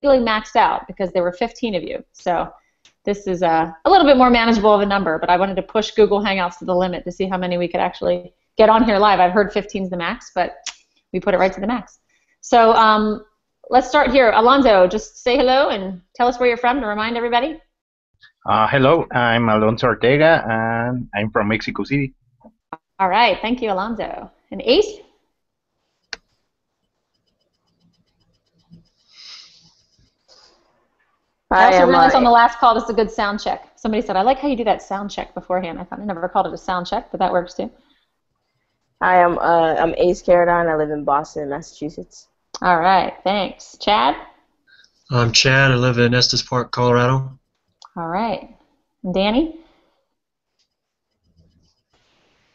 maxed out because there were 15 of you. So this is a little bit more manageable of a number, but I wanted to push Google Hangouts to the limit to see how many we could actually get on here live. I've heard 15 is the max, but we put it right to the max. So let's start here. Alonso, just say hello and tell us where you're from to remind everybody. Hello, I'm Alonso Ortega, and I'm from Mexico City. All right, thank you, Alonso. And Ace? I also realized on the last call this is a good sound check. Somebody said, I like how you do that sound check beforehand. I thought I never called it a sound check, but that works too. Hi, I'm Ace Caradine. I live in Boston, Massachusetts. All right, thanks. Chad? I'm Chad. I live in Estes Park, Colorado. All right. And Danny?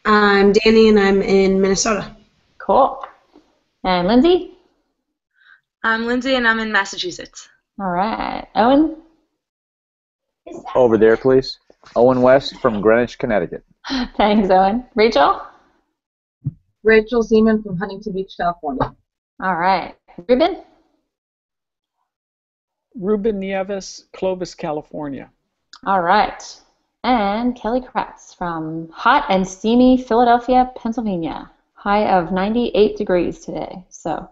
I'm Danny, and I'm in Minnesota. Cool. And Lindsay? I'm Lindsay, and I'm in Massachusetts. All right. Owen? Over there, please. Owen West from Greenwich, Connecticut. Thanks, Owen. Rachel? Rachel Seaman from Huntington Beach, California. All right. Ruben? Ruben Nieves, Clovis, California. All right. And Kelly Kratz from hot and steamy Philadelphia, Pennsylvania. High of 98 degrees today. So,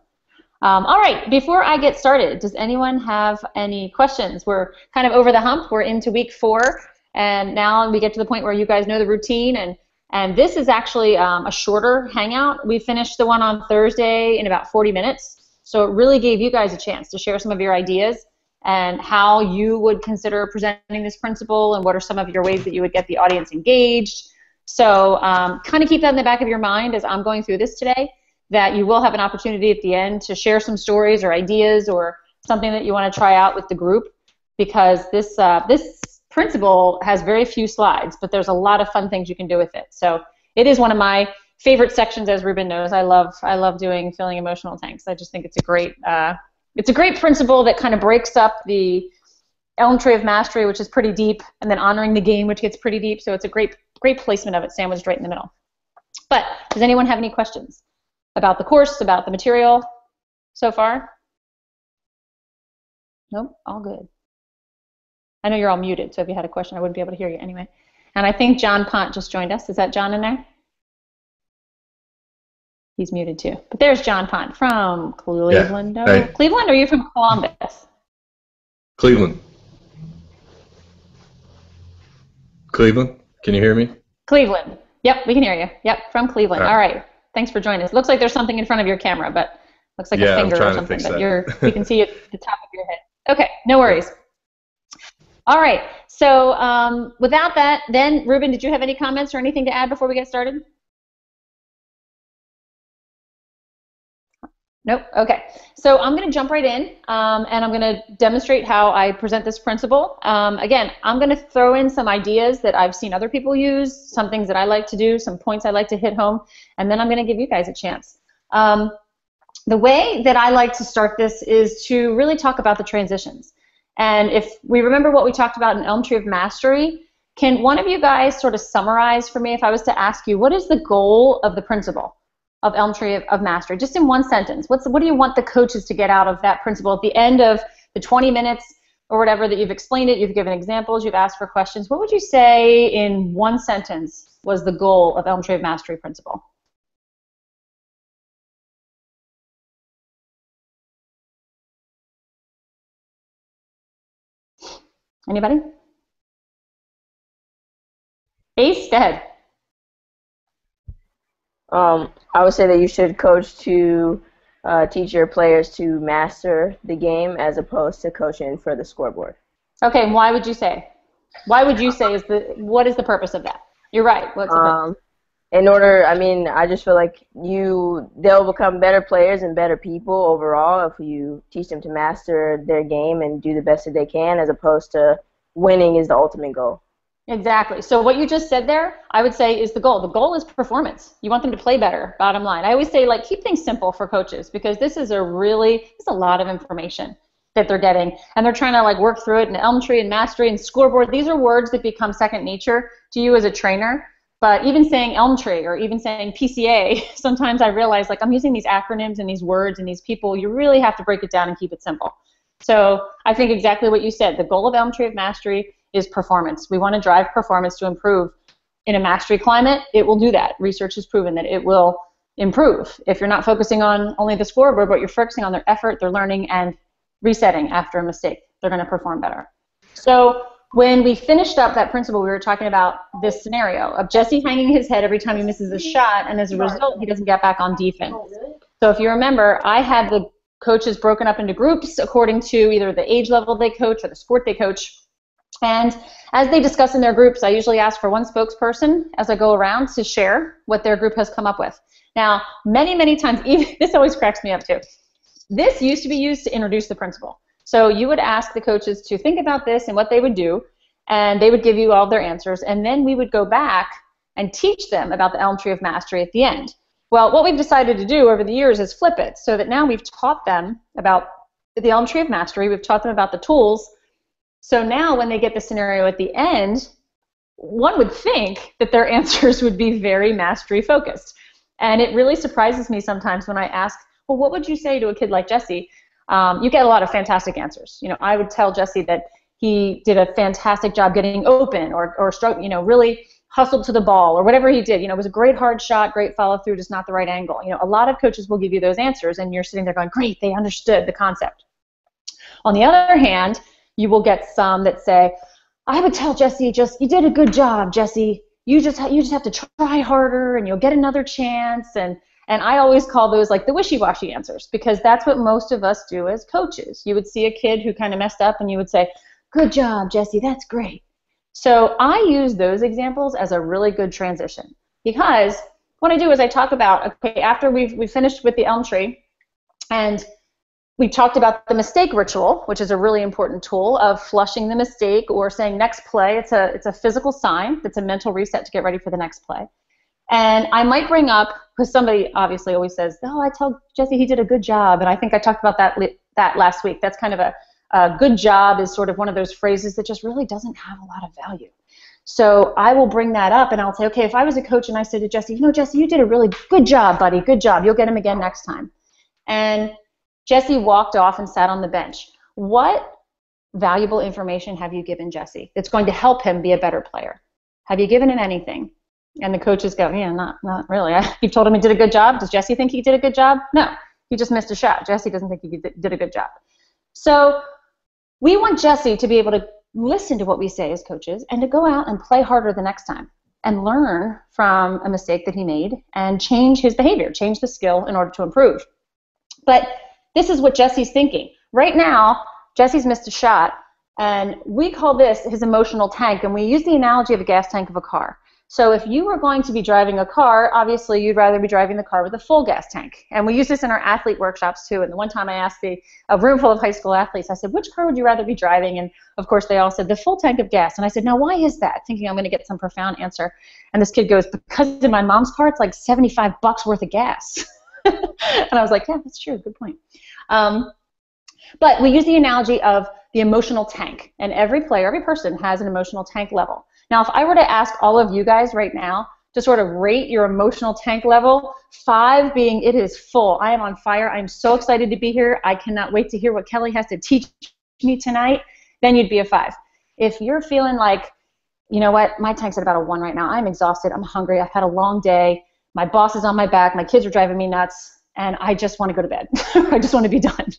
all right. Before I get started, does anyone have any questions? We're kind of over the hump. We're into week 4, and now we get to the point where you guys know the routine. And this is actually a shorter hangout. We finished the one on Thursday in about 40 minutes. So it really gave you guys a chance to share some of your ideas and how you would consider presenting this principle and what are some of your ways that you would get the audience engaged. So kind of keep that in the back of your mind as I'm going through this today, that you will have an opportunity at the end to share some stories or ideas or something that you want to try out with the group, because this principle has very few slides, but there's a lot of fun things you can do with it. So it is one of my favorite sections, as Ruben knows. I love doing filling emotional tanks. I just think it's a great principle that kind of breaks up the Elm Tree of Mastery, which is pretty deep, and then honoring the game, which gets pretty deep. So it's a great placement of it, sandwiched right in the middle. But does anyone have any questions about the course, about the material so far? Nope, all good. I know you're all muted, so if you had a question, I wouldn't be able to hear you anyway. And I think John Pont just joined us. Is that John in there? He's muted too. But there's John Pont from Cleveland. Yeah. Hey. Cleveland, or are you from Columbus? Cleveland. Cleveland? Can you hear me? Cleveland. Yep, we can hear you. Yep, from Cleveland. All right. Thanks for joining us. Looks like there's something in front of your camera, but looks like a finger or something. But we can see it at the top of your head. Okay, no worries. All right. So without that, then, Ruben, did you have any comments or anything to add before we get started? Nope. Okay. So I'm going to jump right in, and I'm going to demonstrate how I present this principle. Again, I'm going to throw in some ideas that I've seen other people use, some things that I like to do, some points I like to hit home, and then I'm going to give you guys a chance. The way that I like to start this is to really talk about the transitions. And if we remember what we talked about in Elm Tree of Mastery, can one of you guys sort of summarize for me, if I was to ask you, what is the goal of the principle of Elm Tree of Mastery? Just in one sentence, what do you want the coaches to get out of that principle at the end of the 20 minutes or whatever that you've explained it, you've given examples, you've asked for questions? What would you say in one sentence was the goal of Elm Tree of Mastery principle? Anybody? Ace, go ahead. I would say that you should coach to teach your players to master the game as opposed to coaching for the scoreboard. Okay, and why would you say? Why would you say what is the purpose of that? You're right. What's the purpose? I just feel like they'll become better players and better people overall if you teach them to master their game and do the best that they can, as opposed to winning is the ultimate goal. Exactly. So what you just said there, I would say, is the goal. The goal is performance. You want them to play better, bottom line. I always say, like, keep things simple for coaches, because this is a lot of information that they're getting, and they're trying to like work through it in Elm Tree and Mastery and Scoreboard. These are words that become second nature to you as a trainer. But even saying Elm Tree or even saying PCA, sometimes I realize, like, I'm using these acronyms and these words and these people. You really have to break it down and keep it simple. So I think exactly what you said. The goal of Elm Tree of Mastery is performance. We want to drive performance to improve. In a mastery climate, it will do that. Research has proven that it will improve. If you're not focusing on only the scoreboard, but you're focusing on their effort, their learning, and resetting after a mistake, they're going to perform better. So when we finished up that principle, we were talking about this scenario of Jesse hanging his head every time he misses a shot, and as a result, he doesn't get back on defense. So if you remember, I had the coaches broken up into groups according to either the age level they coach or the sport they coach. And as they discuss in their groups, I usually ask for one spokesperson as I go around to share what their group has come up with. Now, many, many times, even this always cracks me up too. This used to be used to introduce the principle. So you would ask the coaches to think about this and what they would do, and they would give you all their answers, and then we would go back and teach them about the Elm Tree of Mastery at the end. Well, what we've decided to do over the years is flip it, so that now we've taught them about the Elm Tree of Mastery, we've taught them about the tools. So now when they get the scenario at the end, one would think that their answers would be very mastery focused. And it really surprises me sometimes when I ask, well, what would you say to a kid like Jesse? You get a lot of fantastic answers. You know, I would tell Jesse that he did a fantastic job getting open or stroke, you know, really hustled to the ball or whatever he did. You know, it was a great hard shot, great follow through, just not the right angle. You know, a lot of coaches will give you those answers and you're sitting there going, great, they understood the concept. On the other hand, you will get some that say, I would tell Jesse, you did a good job, Jesse. You just have to try harder and you'll get another chance. And I always call those like the wishy-washy answers, because that's what most of us do as coaches. You would see a kid who kind of messed up and you would say, good job, Jesse, that's great. So I use those examples as a really good transition, because what I do is I talk about, okay, after we've finished with the Elm Tree and we talked about the mistake ritual, which is a really important tool of flushing the mistake or saying next play. It's a physical sign. It's a mental reset to get ready for the next play. And I might bring up, because somebody obviously always says, oh, I tell Jesse he did a good job. And I think I talked about that last week. That's kind of a good job is sort of one of those phrases that just really doesn't have a lot of value. So I will bring that up and I'll say, okay, if I was a coach and I said to Jesse, you know, Jesse, you did a really good job, buddy. Good job. You'll get him again next time. And Jesse walked off and sat on the bench. What valuable information have you given Jesse that's going to help him be a better player? Have you given him anything? And the coaches go, yeah, not really. You've told him he did a good job. Does Jesse think he did a good job? No, he just missed a shot. Jesse doesn't think he did a good job. So we want Jesse to be able to listen to what we say as coaches and to go out and play harder the next time and learn from a mistake that he made and change his behavior, change the skill in order to improve. But this is what Jesse's thinking. Right now, Jesse's missed a shot, and we call this his emotional tank, and we use the analogy of a gas tank of a car. So if you were going to be driving a car, obviously you'd rather be driving the car with a full gas tank. And we use this in our athlete workshops too. And the one time I asked a room full of high school athletes, I said, which car would you rather be driving? And of course they all said the full tank of gas. And I said, now why is that? Thinking I'm going to get some profound answer. And this kid goes, because in my mom's car it's like $75 worth of gas. And I was like, yeah, that's true, good point. But we use the analogy of the emotional tank. And every player, every person has an emotional tank level. Now, if I were to ask all of you guys right now to sort of rate your emotional tank level, 5 being it is full, I am on fire, I'm so excited to be here, I cannot wait to hear what Kelly has to teach me tonight, then you'd be a 5. If you're feeling like, you know what, my tank's at about a 1 right now, I'm exhausted, I'm hungry, I've had a long day, my boss is on my back, my kids are driving me nuts, and I just want to go to bed, I just want to be done,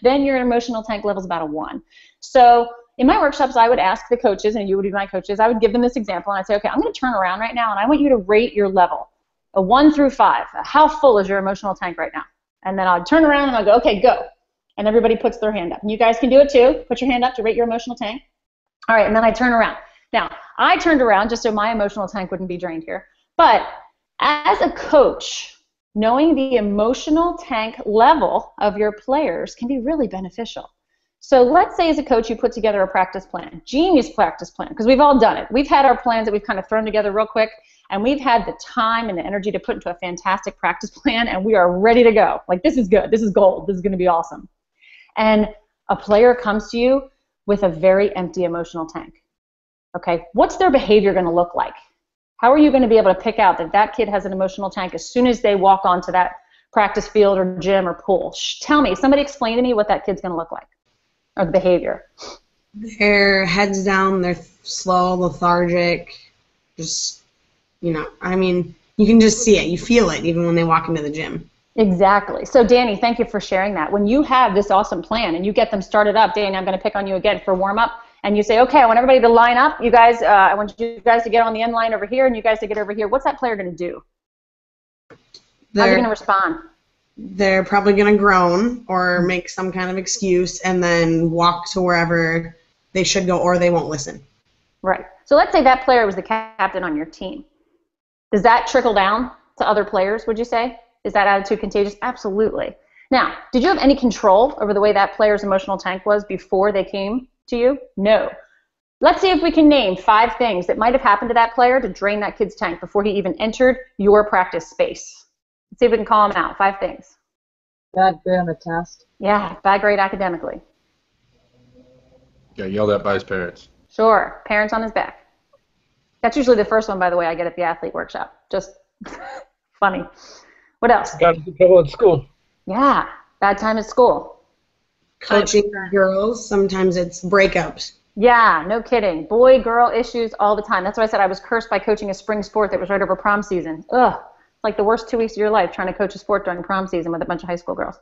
then your emotional tank level is about a 1. So in my workshops, I would ask the coaches, and you would be my coaches, I would give them this example, and I'd say, okay, I'm going to turn around right now, and I want you to rate your level, a 1 through 5. How full is your emotional tank right now? And then I'll turn around, and I'll go, okay, go. And everybody puts their hand up. And you guys can do it too. Put your hand up to rate your emotional tank. All right, and then I turn around. Now, I turned around just so my emotional tank wouldn't be drained here. But as a coach, knowing the emotional tank level of your players can be really beneficial. So let's say as a coach you put together a practice plan, genius practice plan, because we've all done it. We've had our plans that we've kind of thrown together real quick, and we've had the time and the energy to put into a fantastic practice plan, and we are ready to go. Like, this is good. This is gold. This is going to be awesome. And a player comes to you with a very empty emotional tank. Okay, what's their behavior going to look like? How are you going to be able to pick out that that kid has an emotional tank as soon as they walk onto that practice field or gym or pool? Tell me. Somebody explain to me what that kid's going to look like. or the behavior? Their heads down, they're slow, lethargic, just, I mean, you can just see it. You feel it even when they walk into the gym. Exactly. So, Danny, thank you for sharing that. When you have this awesome plan and you get them started up, Danny, I'm going to pick on you again for warm-up, and you say, okay, I want everybody to line up. You guys, I want you guys to get on the end line over here, and you guys to get over here. What's that player going to do? How's he going to respond? They're probably going to groan or make some kind of excuse and then walk to wherever they should go, or they won't listen. Right. So let's say that player was the captain on your team. Does that trickle down to other players, would you say? Is that attitude contagious? Absolutely. Now, did you have any control over the way that player's emotional tank was before they came to you? No. Let's see if we can name 5 things that might have happened to that player to drain that kid's tank before he even entered your practice space. Let's see if we can call them out. 5 things. Bad grade on the test. Yeah, bad grade academically. Got yelled at by his parents. Sure, parents on his back. That's usually the first one, by the way, I get at the athlete workshop. Just funny. What else? Got into trouble at school. Yeah, bad time at school. Coaching girls, sometimes it's breakups. Yeah, no kidding. Boy-girl issues all the time. That's why I said I was cursed by coaching a spring sport that was right over prom season. Ugh, like the worst 2 weeks of your life trying to coach a sport during prom season with a bunch of high school girls.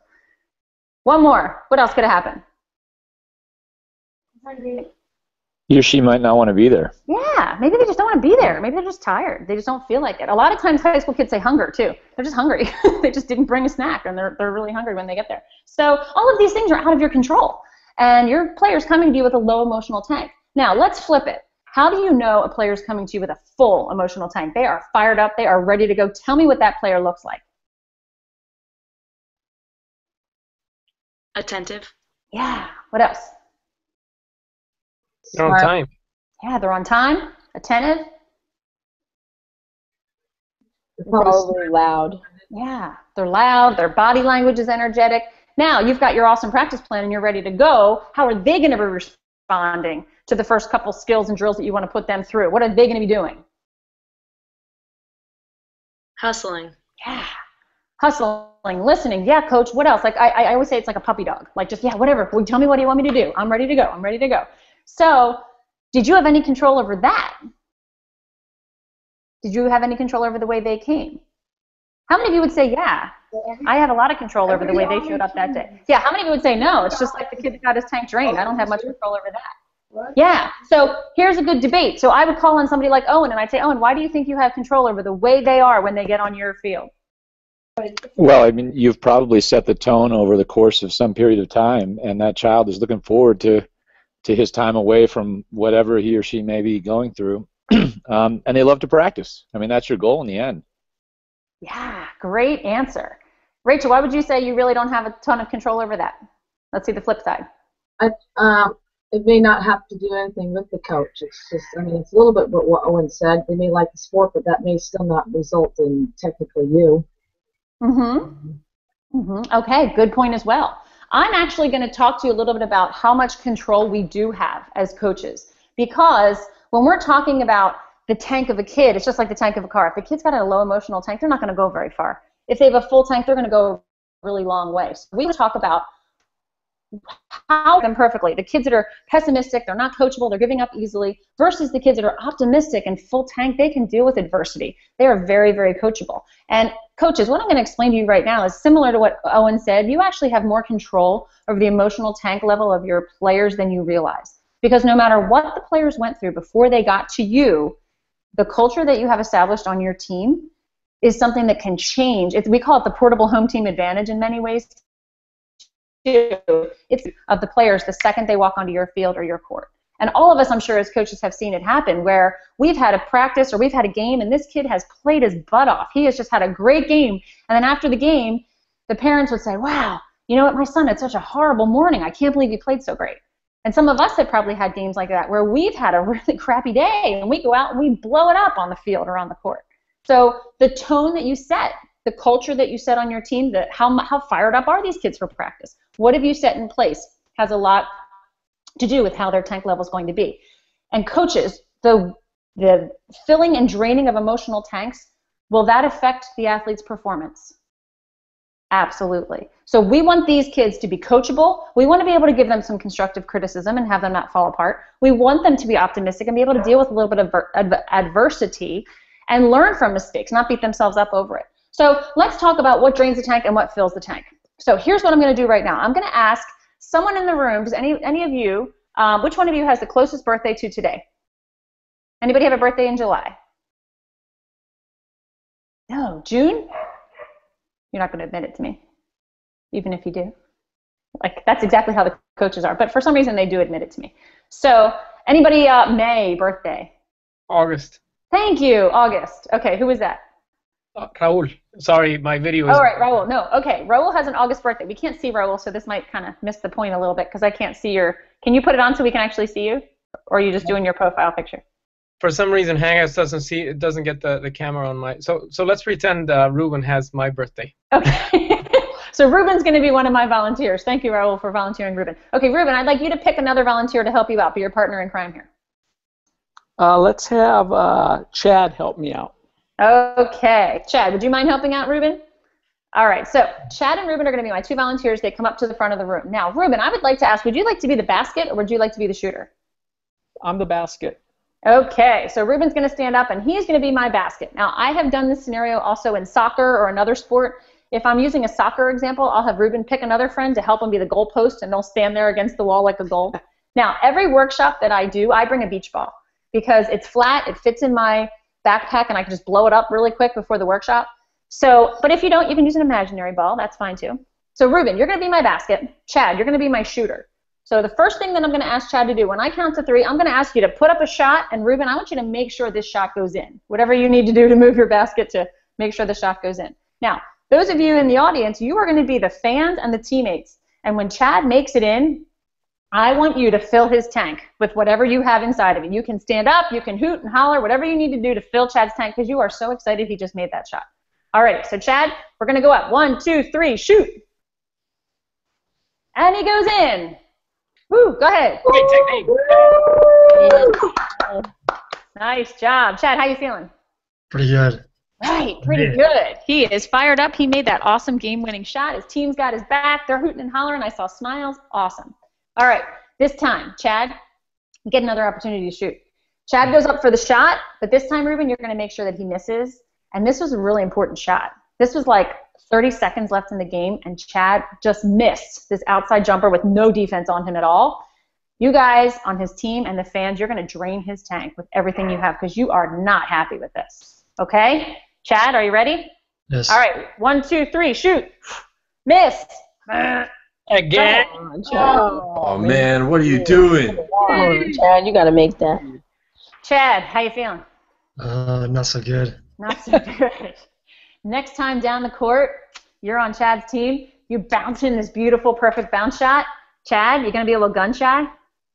One more. What else could have happened? He or she might not want to be there. Yeah, maybe they just don't want to be there. Maybe they're just tired. They just don't feel like it. A lot of times high school kids say hunger, too. They're just hungry. They just didn't bring a snack, and they're really hungry when they get there. So all of these things are out of your control, and your player's coming to you with a low emotional tank. Now, let's flip it. How do you know a player's coming to you with a full emotional tank? They are fired up. They are ready to go. Tell me what that player looks like. Attentive. Yeah. What else? They're on time. Yeah, they're on time, attentive. Probably loud. Yeah, they're loud, their body language is energetic. Now, you've got your awesome practice plan and you're ready to go. How are they going to be responding to the first couple skills and drills that you want to put them through? What are they going to be doing? Hustling. Yeah, hustling, listening. Yeah, coach, what else? Like I always say it's like a puppy dog. Like just, yeah, whatever. Well, tell me what do you want me to do. I'm ready to go. I'm ready to go. So, did you have any control over that? Did you have any control over the way they came? How many of you would say, yeah, I had a lot of control over the way they showed up that day? Yeah, how many of you would say, no, it's just like the kid that got his tank drained. I don't have much control over that. Yeah, so here's a good debate. So I would call on somebody like Owen, and I'd say, Owen, why do you think you have control over the way they are when they get on your field? Well, I mean, you've probably set the tone over the course of some period of time, and that child is looking forward to his time away from whatever he or she may be going through. And they love to practice. I mean, that's your goal in the end. Yeah, great answer. Rachel, why would you say you really don't have a ton of control over that? Let's see the flip side. It may not have to do anything with the coach. It's just, I mean, it's a little bit what Owen said. They may like the sport, but that may still not result in technically you. Okay, good point as well. I'm actually going to talk to you a little bit about how much control we do have as coaches, because when we're talking about the tank of a kid, it's just like the tank of a car. If the kid's got a low emotional tank, they're not going to go very far. If they have a full tank, they're going to go a really long way. So we talk about how them perfectly. The kids that are pessimistic, they're not coachable, they're giving up easily, versus the kids that are optimistic and full tank, they can deal with adversity. They are very, very coachable. And coaches, what I'm going to explain to you right now is similar to what Owen said. You actually have more control over the emotional tank level of your players than you realize. Because no matter what the players went through before they got to you, the culture that you have established on your team is something that can change. We call it the portable home team advantage in many ways. It's of the players the second they walk onto your field or your court. And all of us, I'm sure, as coaches have seen it happen where we've had a practice or we've had a game and this kid has played his butt off. He has just had a great game. And then after the game, the parents would say, wow, you know what, my son had such a horrible morning. I can't believe he played so great. And some of us have probably had games like that where we've had a really crappy day and we go out and we blow it up on the field or on the court. So the tone that you set, the culture that you set on your team, how fired up are these kids for practice? What have you set in place has a lot to do with how their tank level is going to be. And coaches, the filling and draining of emotional tanks, will that affect the athlete's performance? Absolutely. So we want these kids to be coachable. We want to be able to give them some constructive criticism and have them not fall apart. We want them to be optimistic and be able to deal with a little bit of adversity and learn from mistakes, not beat themselves up over it. So let's talk about what drains the tank and what fills the tank. So here's what I'm going to do right now. I'm going to ask someone in the room, does any of you, which one of you has the closest birthday to today? Anybody have a birthday in July? No. June? You're not going to admit it to me, even if you do. Like, that's exactly how the coaches are. But for some reason, they do admit it to me. So anybody May birthday? August. Thank you, August. Okay, who was that? Raul. Sorry, my video is... Oh, right, Raul. No, okay. Raul has an August birthday. We can't see Raul, so this might kind of miss the point a little bit because I can't see your... Can you put it on so we can actually see you? Or are you just doing your profile picture? For some reason, Hangouts doesn't get the camera on my... So let's pretend Ruben has my birthday. Okay. So Ruben's going to be one of my volunteers. Thank you, Raul, for volunteering Ruben. Okay, Ruben, I'd like you to pick another volunteer to help you out, be your partner in crime here. Let's have Chad help me out. Okay. Chad, would you mind helping out Ruben? All right. So Chad and Ruben are going to be my two volunteers. They come up to the front of the room. Now, Ruben, I would like to ask, would you like to be the basket or would you like to be the shooter? I'm the basket. Okay. So Ruben's going to stand up and he's going to be my basket. Now, I have done this scenario also in soccer or another sport. If I'm using a soccer example, I'll have Ruben pick another friend to help him be the goal post and they'll stand there against the wall like a goal. Now, every workshop that I do, I bring a beach ball because it's flat, it fits in my backpack, and I can just blow it up really quick before the workshop. So, but if you don't, you can use an imaginary ball. That's fine too. So Ruben, you're going to be my basket. Chad, you're going to be my shooter. So the first thing that I'm going to ask Chad to do, when I count to 3, I'm going to ask you to put up a shot, and Ruben, I want you to make sure this shot goes in. Whatever you need to do to move your basket to make sure the shot goes in. Now, those of you in the audience, you are going to be the fans and the teammates. And when Chad makes it in, I want you to fill his tank with whatever you have inside of it. You can stand up, you can hoot and holler, whatever you need to do to fill Chad's tank because you are so excited he just made that shot. All right, so Chad, we're going to go up. 1, 2, 3, shoot. And he goes in. Woo, go ahead. Great technique. Nice job. Chad, how you feeling? Pretty good. Right, pretty good. He is fired up. He made that awesome game-winning shot. His team's got his back. They're hooting and hollering. I saw smiles. Awesome. All right, this time, Chad, get another opportunity to shoot. Chad goes up for the shot, but this time, Ruben, you're going to make sure that he misses. And this was a really important shot. This was like 30 seconds left in the game, and Chad just missed this outside jumper with no defense on him at all. You guys on his team and the fans, you're going to drain his tank with everything you have because you are not happy with this. Okay? Chad, are you ready? Yes. All right, 1, 2, 3, shoot. Missed. Again. Oh man, what are you doing? Chad, you got to make that. Chad, how you feeling? Not so good. Not so good. Next time down the court, you're on Chad's team. You bounce in this beautiful, perfect bounce shot. Chad, you're going to be a little gun shy?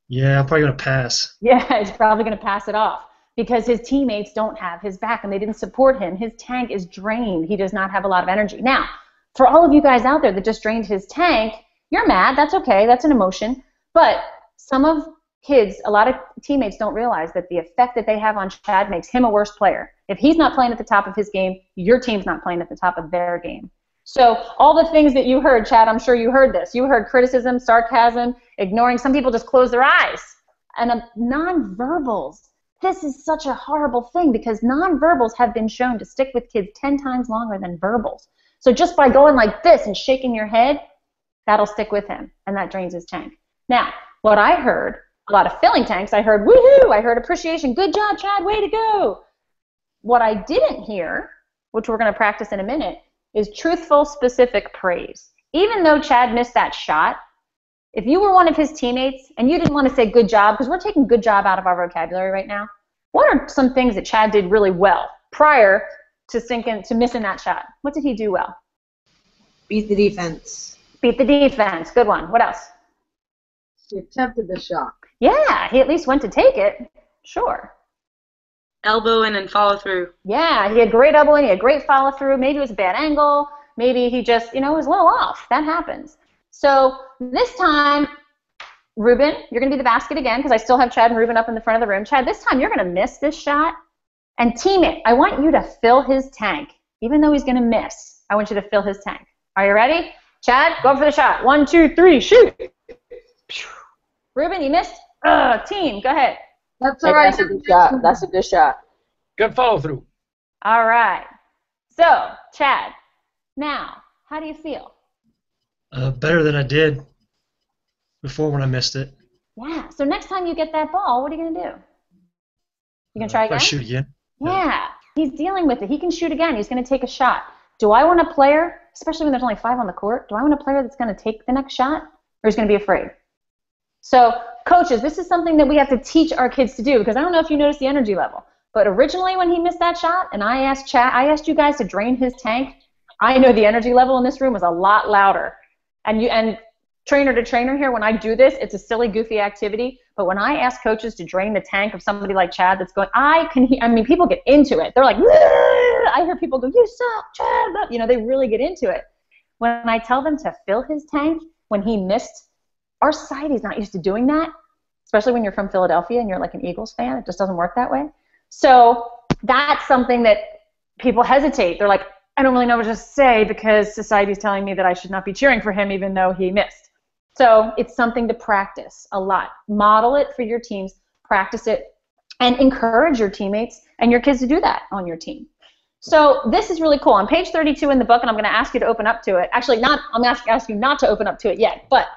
Yeah, I'm probably going to pass. Yeah, he's probably going to pass it off because his teammates don't have his back and they didn't support him. His tank is drained. He does not have a lot of energy. Now, for all of you guys out there that just drained his tank, you're mad. That's okay. That's an emotion. But some of kids, a lot of teammates don't realize that the effect that they have on Chad makes him a worse player. If he's not playing at the top of his game, your team's not playing at the top of their game. So all the things that you heard, Chad, I'm sure you heard this. You heard criticism, sarcasm, ignoring. Some people just close their eyes. And nonverbals. This is such a horrible thing because nonverbals have been shown to stick with kids 10 times longer than verbals. So just by going like this and shaking your head, that'll stick with him, and that drains his tank. Now, what I heard, a lot of filling tanks, I heard woohoo, I heard appreciation, good job, Chad, way to go. What I didn't hear, which we're going to practice in a minute, is truthful, specific praise. Even though Chad missed that shot, if you were one of his teammates and you didn't want to say good job, because we're taking good job out of our vocabulary right now, what are some things that Chad did really well prior to missing that shot? What did he do well? Beat the defense. Beat the defense. Good one. What else? He attempted the shot. Yeah, he at least went to take it. Sure. Elbow in and follow through. Yeah, he had great elbow in, he had great follow through. Maybe it was a bad angle. Maybe he just, was a little off. That happens. So this time, Ruben, you're going to be the basket again because I still have Chad and Ruben up in the front of the room. Chad, this time you're going to miss this shot. And teammate, I want you to fill his tank. Even though he's going to miss, I want you to fill his tank. Are you ready? Chad, go for the shot. 1, 2, 3, shoot. Ruben, you missed. Team, go ahead. That's all right. That's a good shot. That's a good shot. Good follow through. All right. So, Chad, now, how do you feel? Better than I did before when I missed it. Yeah. So next time you get that ball, what are you going to do? You going to try again? I shoot again. Yeah. He's dealing with it. He can shoot again. He's going to take a shot. Do I want a player, especially when there's only 5 on the court, do I want a player that's going to take the next shot, or is going to be afraid? So, coaches, this is something that we have to teach our kids to do, because I don't know if you noticed the energy level, but originally when he missed that shot, and I asked you guys to drain his tank, I know the energy level in this room was a lot louder. And trainer to trainer here, when I do this, it's a silly, goofy activity, but when I ask coaches to drain the tank of somebody like Chad that's going, people get into it. They're like, I hear people go, you suck, Chad. You know, they really get into it. When I tell them to fill his tank when he missed, our society's not used to doing that, especially when you're from Philadelphia and you're like an Eagles fan. It just doesn't work that way. So that's something that people hesitate. They're like, I don't really know what to say because society's telling me that I should not be cheering for him even though he missed. So it's something to practice a lot. Model it for your teams, practice it, and encourage your teammates and your kids to do that on your team. So this is really cool. On page 32 in the book, and I'm going to ask you to open up to it. Actually, I'm going to ask you not to open up to it yet, but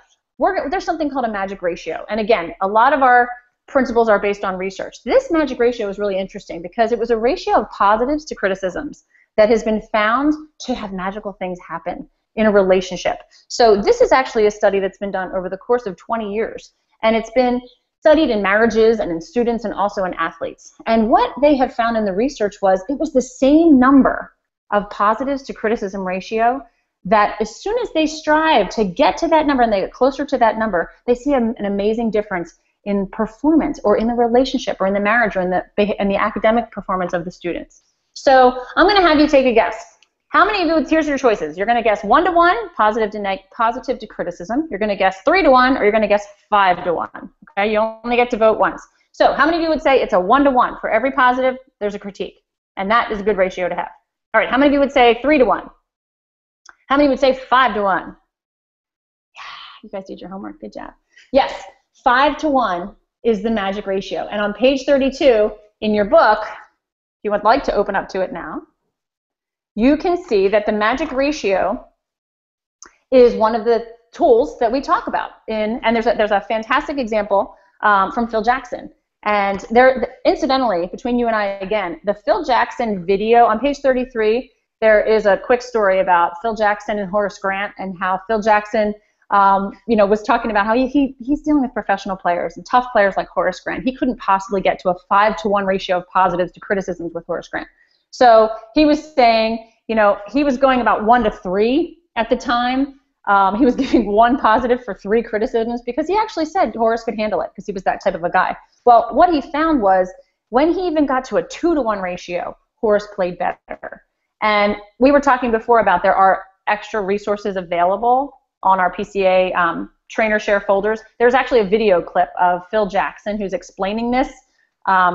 there's something called a magic ratio. And again, a lot of our principles are based on research. This magic ratio is really interesting because it was a ratio of positives to criticisms that has been found to have magical things happen in a relationship. So this is actually a study that's been done over the course of 20 years, and it's been studied in marriages and in students and also in athletes. And what they have found in the research was it was the same number of positives to criticism ratio that as soon as they strive to get to that number and they get closer to that number, they see an amazing difference in performance or in the relationship or in the marriage or in the academic performance of the students. So I'm going to have you take a guess. How many of you, here's your choices. You're going to guess 1 to 1, positive to criticism. You're going to guess 3 to 1, or you're going to guess 5 to 1. Okay, you only get to vote once. So how many of you would say it's a 1 to 1? For every positive, there's a critique. And that is a good ratio to have. All right, how many of you would say 3 to 1? How many would say 5 to 1? Yeah, you guys did your homework. Good job. Yes, 5 to 1 is the magic ratio. And on page 32 in your book, if you would like to open up to it now, you can see that the magic ratio is one of the tools that we talk about. And there's a fantastic example from Phil Jackson. And incidentally, between you and I again, the Phil Jackson video on page 33, there is a quick story about Phil Jackson and Horace Grant and how Phil Jackson was talking about how he's dealing with professional players and tough players like Horace Grant. He couldn't possibly get to a 5 to 1 ratio of positives to criticisms with Horace Grant. So he was saying, he was going about 1 to 3 at the time. He was giving 1 positive for 3 criticisms because he actually said Horace could handle it because he was that type of a guy. Well, what he found was when he even got to a 2 to 1 ratio, Horace played better. And we were talking before about there are extra resources available on our PCA trainer share folders. There's actually a video clip of Phil Jackson who's explaining this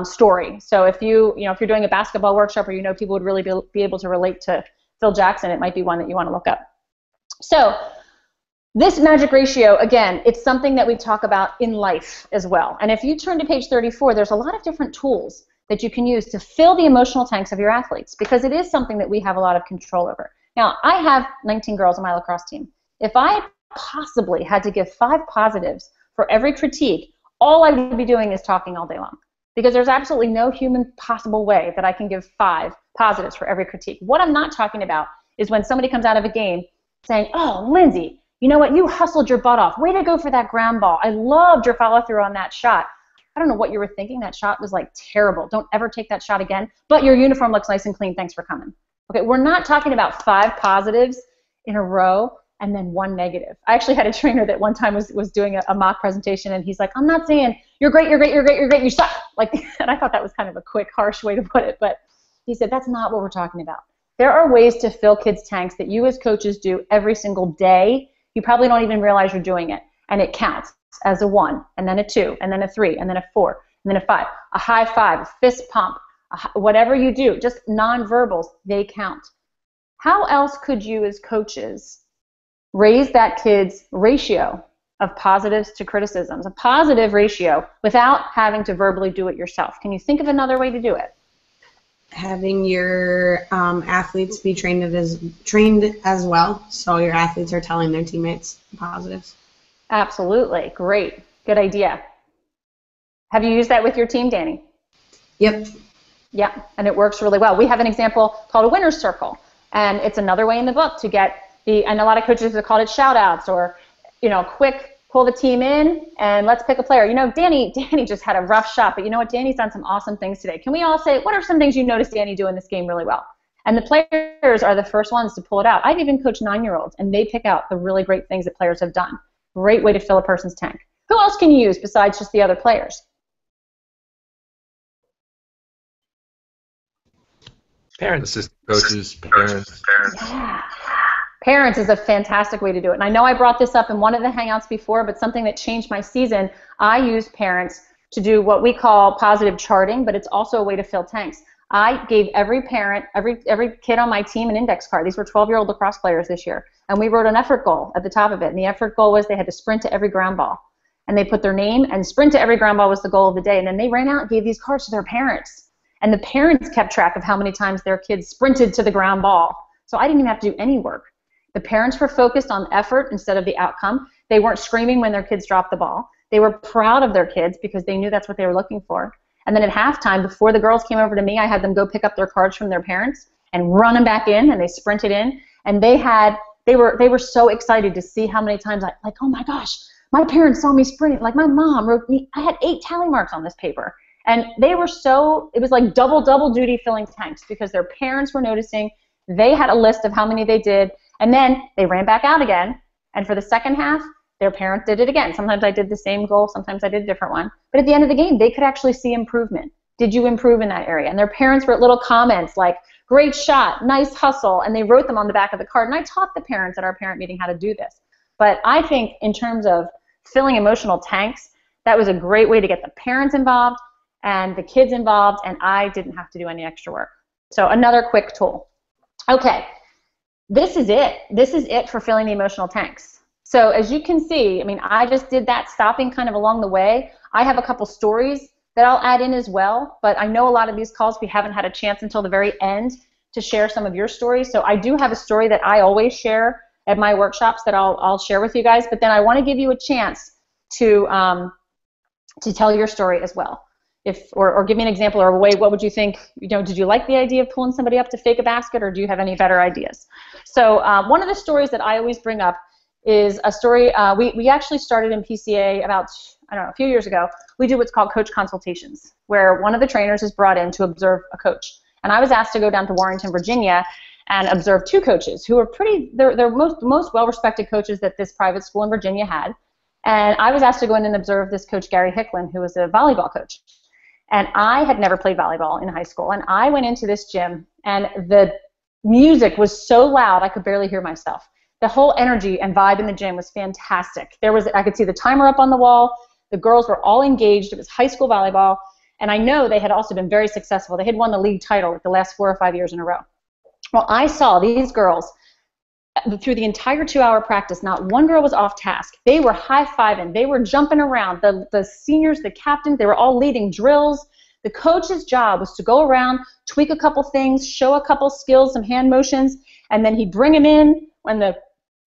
story. So if you're doing a basketball workshop or people would really be able to relate to Phil Jackson, it might be one that you want to look up. So this magic ratio, again, it's something that we talk about in life as well. And if you turn to page 34, there's a lot of different tools that you can use to fill the emotional tanks of your athletes because it is something that we have a lot of control over. Now, I have 19 girls on my lacrosse team. If I possibly had to give 5 positives for every critique, all I would be doing is talking all day long. Because there's absolutely no human possible way that I can give 5 positives for every critique. What I'm not talking about is when somebody comes out of a game saying, oh, Lindsay, you know what, you hustled your butt off. Way to go for that ground ball. I loved your follow-through on that shot. I don't know what you were thinking. That shot was like terrible. Don't ever take that shot again. But your uniform looks nice and clean. Thanks for coming. Okay, we're not talking about 5 positives in a row and then 1 negative. I actually had a trainer that one time was doing a mock presentation, and he's like, I'm not saying you're great, you're great, you're great, you're great, you suck. And I thought that was kind of a quick, harsh way to put it, but he said that's not what we're talking about. There are ways to fill kids' tanks that you as coaches do every single day. You probably don't even realize you're doing it, and it counts as a 1, and then a 2, and then a 3, and then a 4, and then a 5. A high five, a fist pump, whatever you do, just nonverbals, they count. How else could you as coaches raise that kid's ratio of positives to criticisms, a positive ratio, without having to verbally do it yourself? Can you think of another way to do it? Having your athletes be trained as well, so your athletes are telling their teammates positives. Absolutely. Great. Good idea. Have you used that with your team, Danny? Yep. Yeah, and it works really well. We have an example called a winner's circle, and it's another way in the book to get and a lot of coaches have called it shout-outs, or, quick pull the team in and let's pick a player. Danny just had a rough shot, but you know what? Danny's done some awesome things today. Can we all say, what are some things you noticed Danny do in this game really well? And the players are the first ones to pull it out. I've even coached 9-year-olds, and they pick out the really great things that players have done. Great way to fill a person's tank. Who else can you use besides just the other players? Parents, assistant coaches, parents. Yeah. Parents is a fantastic way to do it. And I know I brought this up in one of the Hangouts before, but something that changed my season, I use parents to do what we call positive charting, but it's also a way to fill tanks. I gave every parent, every kid on my team an index card. These were 12-year-old lacrosse players this year. And we wrote an effort goal at the top of it. And the effort goal was they had to sprint to every ground ball. And they put their name, and sprint to every ground ball was the goal of the day. And then they ran out and gave these cards to their parents. And the parents kept track of how many times their kids sprinted to the ground ball. So I didn't even have to do any work. The parents were focused on effort instead of the outcome. They weren't screaming when their kids dropped the ball. They were proud of their kids because they knew that's what they were looking for. And then at halftime, before the girls came over to me, I had them go pick up their cards from their parents and run them back in, and they sprinted in. And they were so excited to see how many times oh my gosh, my parents saw me sprinting. Like my mom wrote me, I had 8 tally marks on this paper. And they were it was like double duty filling tanks because their parents were noticing. They had a list of how many they did, and then they ran back out again. And for the second half, their parent did it again. Sometimes I did the same goal, sometimes I did a different one. But at the end of the game, they could actually see improvement. Did you improve in that area? And their parents wrote little comments like, great shot, nice hustle, and they wrote them on the back of the card. And I taught the parents at our parent meeting how to do this. But I think in terms of filling emotional tanks, that was a great way to get the parents involved and the kids involved, and I didn't have to do any extra work. So another quick tool. Okay, this is it. This is it for filling the emotional tanks. So as you can see, I just did that stopping kind of along the way. I have a couple stories that I'll add in as well, but I know a lot of these calls we haven't had a chance until the very end to share some of your stories. So I do have a story that I always share at my workshops that I'll share with you guys, but then I want to give you a chance to tell your story as well. Or give me an example or a way, what would you think, did you like the idea of pulling somebody up to fake a basket, or do you have any better ideas? So one of the stories that I always bring up is a story, we actually started in PCA about, a few years ago. We do what's called coach consultations, where one of the trainers is brought in to observe a coach. And I was asked to go down to Warrenton, Virginia, and observe 2 coaches who were they're most well-respected coaches that this private school in Virginia had. And I was asked to go in and observe this coach, Gary Hicklin, who was a volleyball coach. And I had never played volleyball in high school. And I went into this gym, and the music was so loud I could barely hear myself. The whole energy and vibe in the gym was fantastic. I could see the timer up on the wall. The girls were all engaged. It was high school volleyball. And I know they had also been very successful. They had won the league title like the last 4 or 5 years in a row. Well, I saw these girls through the entire 2-hour practice. Not one girl was off task. They were high-fiving. They were jumping around. The seniors, the captains, they were all leading drills. The coach's job was to go around, tweak a couple things, show a couple skills, some hand motions, and then he'd bring them in when the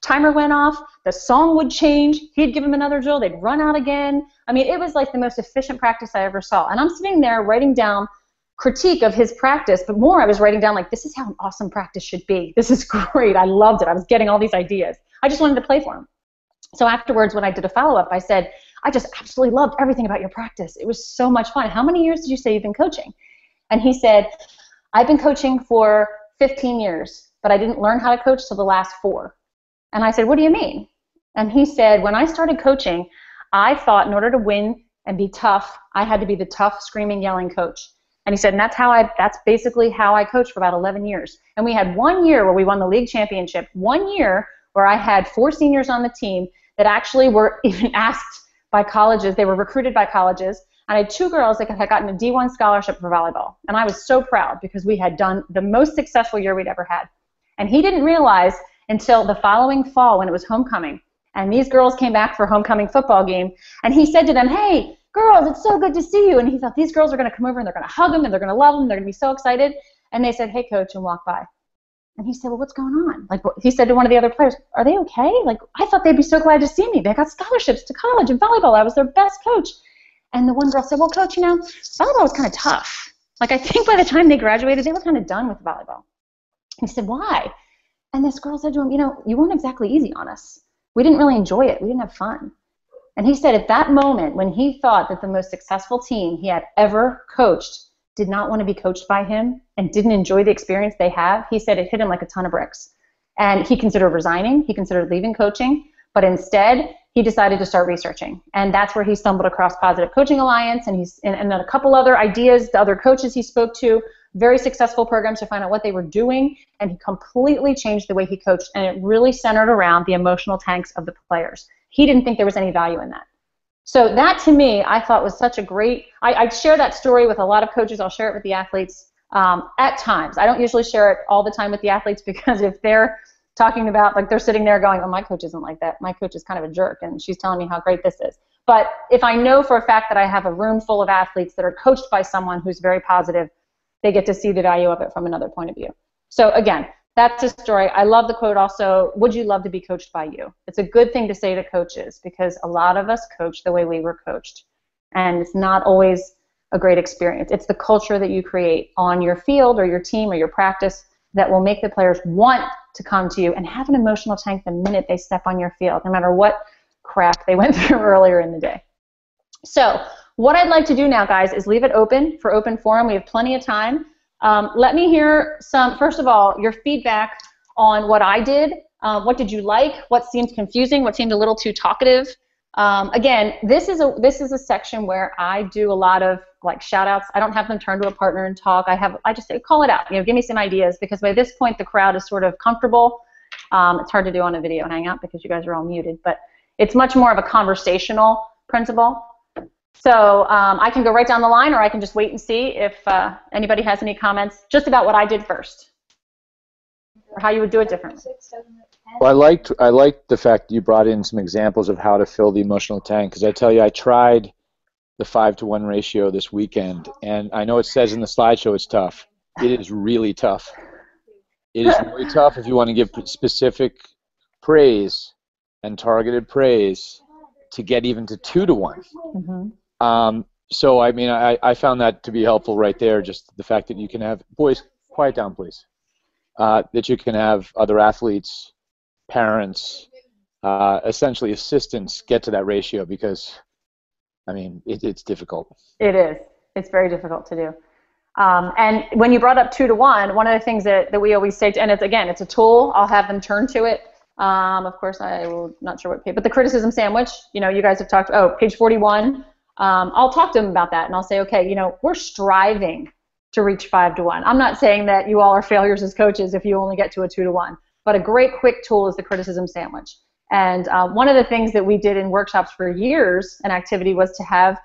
timer went off. The song would change. He'd give them another drill. They'd run out again. It was like the most efficient practice I ever saw. And I'm sitting there writing down critique of his practice, but more I was writing down like, this is how an awesome practice should be. This is great. I loved it. I was getting all these ideas. I just wanted to play for him. So afterwards, when I did a follow-up, I said, I just absolutely loved everything about your practice. It was so much fun. How many years did you say you've been coaching? And he said, I've been coaching for 15 years, but I didn't learn how to coach till the last 4. And I said, what do you mean? And he said, when I started coaching, I thought in order to win and be tough, I had to be the tough, screaming, yelling coach. And he said, and that's basically how I coached for about 11 years. And we had 1 year where we won the league championship, 1 year where I had 4 seniors on the team that actually were even asked by colleges. They were recruited by colleges. And I had 2 girls that had gotten a D1 scholarship for volleyball. And I was so proud because we had done the most successful year we'd ever had. And he didn't realize until the following fall when it was homecoming. And these girls came back for homecoming football game, and he said to them, "Hey, girls, it's so good to see you." And he thought these girls are going to come over and they're going to hug him and they're going to love him. They're going to be so excited. And they said, "Hey, coach," and walked by. And he said, "Well, what's going on?" Like, he said to one of the other players, "Are they okay? Like, I thought they'd be so glad to see me. They got scholarships to college and volleyball. I was their best coach." And the one girl said, "Well, coach, volleyball was kind of tough. Like, I think by the time they graduated, they were kind of done with volleyball." He said, "Why?" And this girl said to him, "You weren't exactly easy on us. We didn't really enjoy it. We didn't have fun." And he said at that moment, when he thought that the most successful team he had ever coached did not want to be coached by him and didn't enjoy the experience they have, he said it hit him like a ton of bricks. And he considered resigning. He considered leaving coaching. But instead, he decided to start researching. And that's where he stumbled across Positive Coaching Alliance and a couple other ideas, the other coaches he spoke to, very successful programs to find out what they were doing. And he completely changed the way he coached. And it really centered around the emotional tanks of the players. He didn't think there was any value in that. So that, to me, I thought was such a great, I share that story with a lot of coaches. I'll share it with the athletes at times. I don't usually share it all the time with the athletes because if they're talking about, like, they're sitting there going, "Oh, my coach isn't like that. My coach is kind of a jerk, and she's telling me how great this is." But if I know for a fact that I have a room full of athletes that are coached by someone who's very positive, they get to see the value of it from another point of view. So again, that's a story. I love the quote also, "Would you love to be coached by you?" It's a good thing to say to coaches because a lot of us coach the way we were coached. And it's not always a great experience. It's the culture that you create on your field or your team or your practice that will make the players want to come to you and have an emotional tank the minute they step on your field, no matter what crap they went through earlier in the day. So what I'd like to do now, guys, is leave it open for open forum. We have plenty of time. Let me hear first of all, your feedback on what I did. What did you like? What seemed confusing? What seemed a little too talkative? Again, this is a section where I do a lot of like shout outs. I don't have them turn to a partner and talk. I just say, call it out. Give me some ideas, because by this point the crowd is sort of comfortable. It's hard to do on a video hangout because you guys are all muted, but it's much more of a conversational principle. So I can go right down the line, or I can just wait and see if anybody has any comments just about what I did first, or how you would do it differently. Well, I liked the fact that you brought in some examples of how to fill the emotional tank, because I tell you, I tried the 5-to-1 ratio this weekend, and I know it says in the slideshow it's tough. It is really tough. It is really tough if you want to give specific praise and targeted praise to get even to 2-to-1. Mm-hmm. So I mean, I found that to be helpful right there. Just the fact that you can have, boys, quiet down, please. That you can have other athletes, parents, essentially assistants get to that ratio, because, I mean, it's difficult. It is. It's very difficult to do. And when you brought up 2-to-1, one of the things that we always say, and it's a tool. I'll have them turn to it. Of course, I will not sure what page, but the criticism sandwich. You guys have talked. Oh, page 41. I'll talk to them about that, and I'll say, okay, we're striving to reach 5-to-1. I'm not saying that you all are failures as coaches if you only get to a 2-to-1, but a great quick tool is the criticism sandwich. And one of the things that we did in workshops for years, an activity, was to have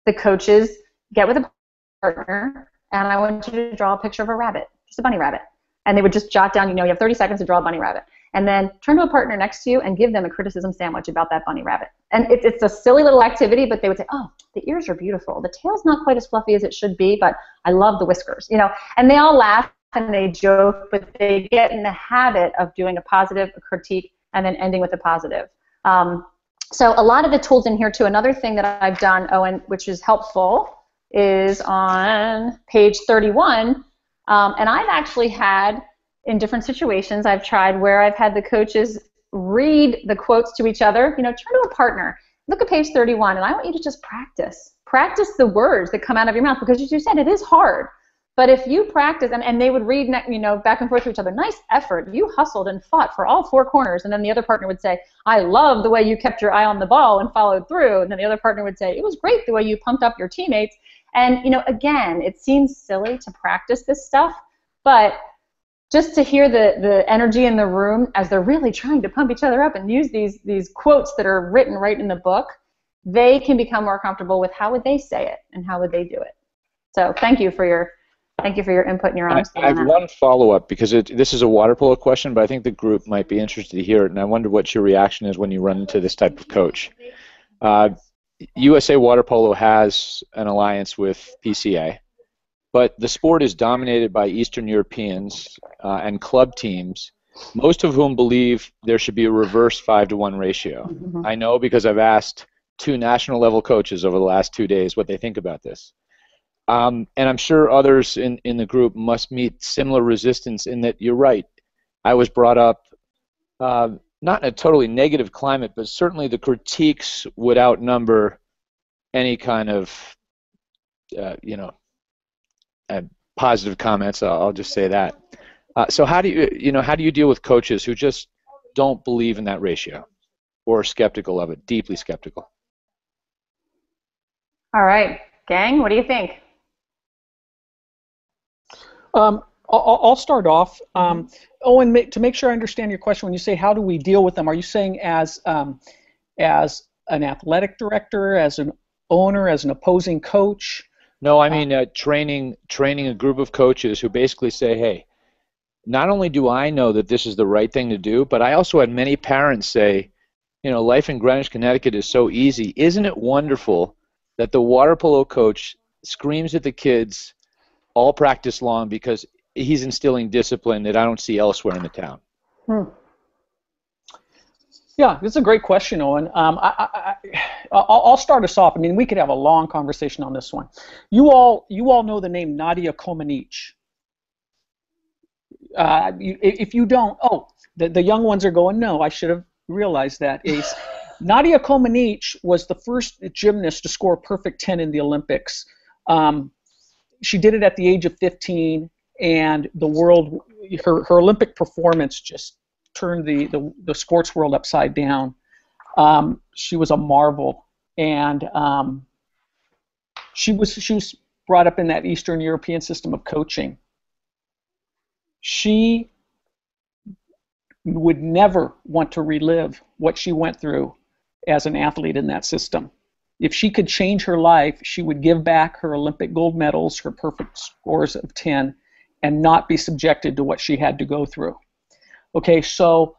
the coaches get with a partner, and I want you to draw a picture of a rabbit, just a bunny rabbit. And they would just jot down, you have 30 seconds to draw a bunny rabbit. And then turn to a partner next to you and give them a criticism sandwich about that bunny rabbit. And it's a silly little activity, but they would say, oh, the ears are beautiful. The tail's not quite as fluffy as it should be, but I love the whiskers. And they all laugh and they joke, but they get in the habit of doing a positive, a critique, and then ending with a positive. So a lot of the tools in here too. Another thing that I've done, Owen, which is helpful, is on page 31. And I've actually had, in different situations, I've tried where I've had the coaches read the quotes to each other. Turn to a partner. Look at page 31, and I want you to just practice. Practice the words that come out of your mouth, because as you said, it is hard. But if you practice, and they would read, back and forth to each other, nice effort, you hustled and fought for all 4 corners, and then the other partner would say, I love the way you kept your eye on the ball and followed through, and then the other partner would say, it was great the way you pumped up your teammates. And, again, it seems silly to practice this stuff, but just to hear the energy in the room as they're really trying to pump each other up and use these quotes that are written right in the book, they can become more comfortable with how would they say it and how would they do it. So thank you for your Thank you for your input and your I honesty have on that. one follow-up because this is a water polo question, but I think the group might be interested to hear it, and I wonder what your reaction is when you run into this type of coach. USA Water Polo has an alliance with PCA, but the sport is dominated by Eastern Europeans and club teams, most of whom believe there should be a reverse 5-to-1 ratio. Mm-hmm. I know because I've asked 2 national-level coaches over the last 2 days what they think about this. And I'm sure others in the group must meet similar resistance in that you're right. I was brought up not in a totally negative climate, but certainly the critiques would outnumber any kind of, positive comments. I'll just say that. So how do you deal with coaches who just don't believe in that ratio or are skeptical of it, deeply skeptical? All right, gang, what do you think? I'll start off. Owen, to make sure I understand your question, when you say how do we deal with them, are you saying as an athletic director, as an owner, as an opposing coach? No, I mean training a group of coaches who basically say, hey, not only do I know that this is the right thing to do, but I also had many parents say, life in Greenwich, Connecticut is so easy. Isn't it wonderful that the water polo coach screams at the kids all practice long because he's instilling discipline that I don't see elsewhere in the town? Yeah, this is a great question, Owen. I'll start us off. I mean, we could have a long conversation on this one. You all know the name Nadia Comaneci. If you don't, the young ones are going, no, I should have realized that. Nadia Comaneci was the first gymnast to score a perfect 10 in the Olympics. She did it at the age of 15, and her Olympic performance just turned the sports world upside down. She was a marvel, and she was brought up in that Eastern European system of coaching. She would never want to relive what she went through as an athlete in that system. If she could change her life, she would give back her Olympic gold medals, her perfect scores of 10, and not be subjected to what she had to go through. Okay, so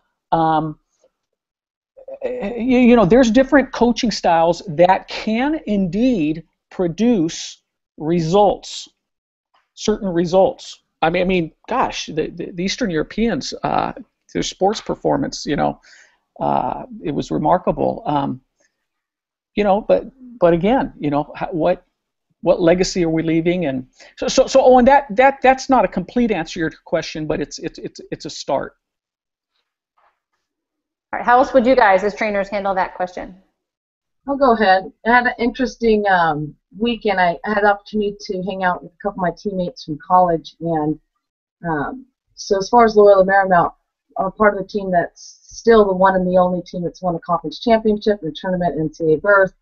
there's different coaching styles that can indeed produce results, certain results. I mean, gosh, the Eastern Europeans, their sports performance, it was remarkable. But again, what legacy are we leaving? And so Owen, that's not a complete answer to your question, but it's a start. All right, how else would you guys as trainers handle that question? I'll go ahead. I had an interesting weekend. I had the opportunity to hang out with a couple of my teammates from college, and so as far as Loyola Marymount, I'm part of the team that's still the one and the only team that's won a conference championship and a tournament and NCAA berth.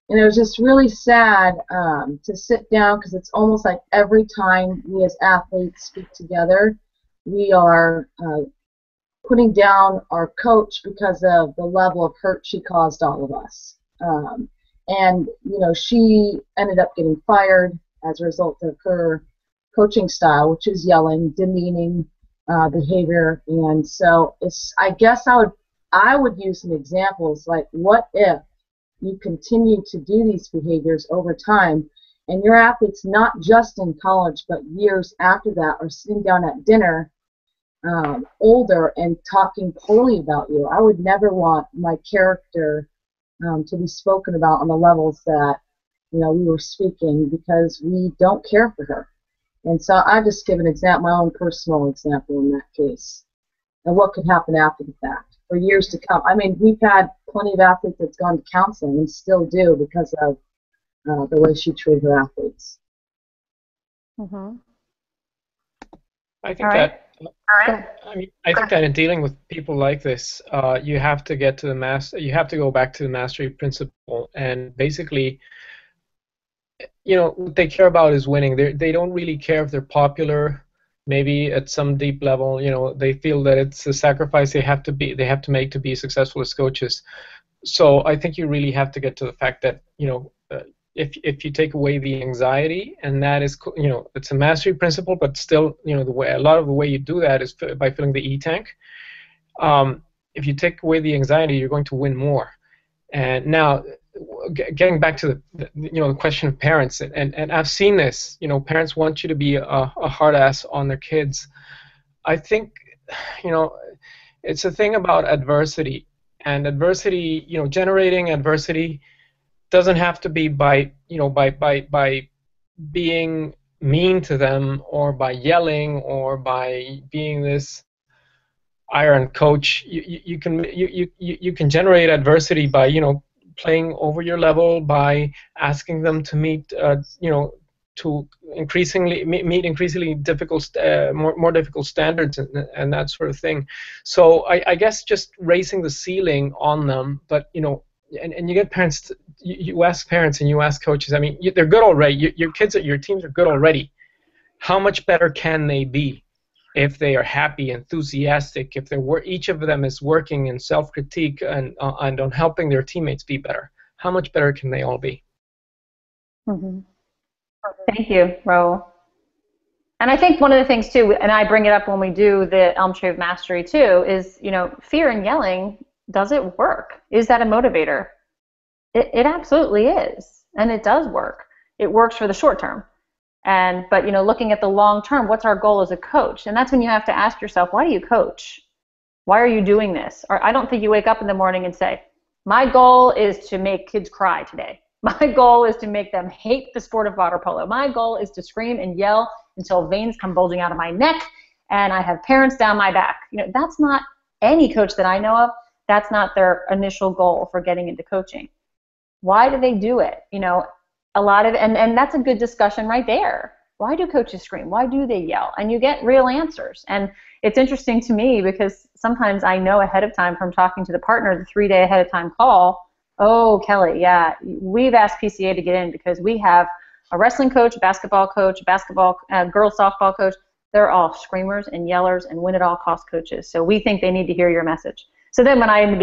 And it was just really sad to sit down, because it's almost like every time we as athletes speak together, we are putting down our coach because of the level of hurt she caused all of us. And she ended up getting fired as a result of her coaching style, which is yelling, demeaning behavior. And so I guess I would use some examples like, what if you continue to do these behaviors over time, and your athletes, not just in college but years after that, are sitting down at dinner older and talking poorly about you? I would never want my character to be spoken about on the levels that we were speaking, because we don't care for her. And so I just give an example, my own personal example in that case, and what could happen after the fact for years to come. I mean, we've had plenty of athletes that's gone to counseling and still do because of the way she treated her athletes. Mm-hmm. I think I think that in dealing with people like this, you have to get to you have to go back to the mastery principle, and basically, what they care about is winning. They don't really care if they're popular. Maybe at some deep level, they feel that it's a sacrifice they have to make to be successful as coaches. So I think you really have to get to the fact that if you take away the anxiety, and that is, it's a mastery principle, but still, a lot of the way you do that is by filling the E-tank. If you take away the anxiety, you're going to win more. And now, getting back to the question of parents, and I've seen this. Parents want you to be a hard ass on their kids. I think, it's a thing about adversity, and adversity, generating adversity doesn't have to be by being mean to them, or by yelling, or by being this iron coach. You can generate adversity by playing over your level, by asking them to meet to meet increasingly difficult more difficult standards, and that sort of thing. So I guess just raising the ceiling on them, but and you get parents you ask parents and you ask coaches. I mean, they're good already. Your kids your teams are good already. How much better can they be if they are happy, enthusiastic, if each of them is working in self-critique and on helping their teammates be better? How much better can they all be? Mm-hmm. Thank you, Raul. And I think one of the things too, and I bring it up when we do the Elm Tree of Mastery too, is fear and yelling. Does it work? Is that a motivator? It absolutely is, and it does work. It works for the short term. But looking at the long term, what's our goal as a coach? And that's when you have to ask yourself, why do you coach? Why are you doing this? Or I don't think you wake up in the morning and say, my goal is to make kids cry today. My goal is to make them hate the sport of water polo. My goal is to scream and yell until veins come bulging out of my neck and I have parents down my back. That's not any coach that I know of. That's not their initial goal for getting into coaching. Why do they do it? A lot of, and that's a good discussion right there. Why do coaches scream? Why do they yell? And you get real answers. And it's interesting to me because sometimes I know ahead of time from talking to the partner, the 3-day ahead of time call, oh, Kelly, yeah, we've asked PCA to get in because we have a wrestling coach, a basketball coach, girls softball coach. They're all screamers and yellers and win at all cost coaches. So we think they need to hear your message. So then when I do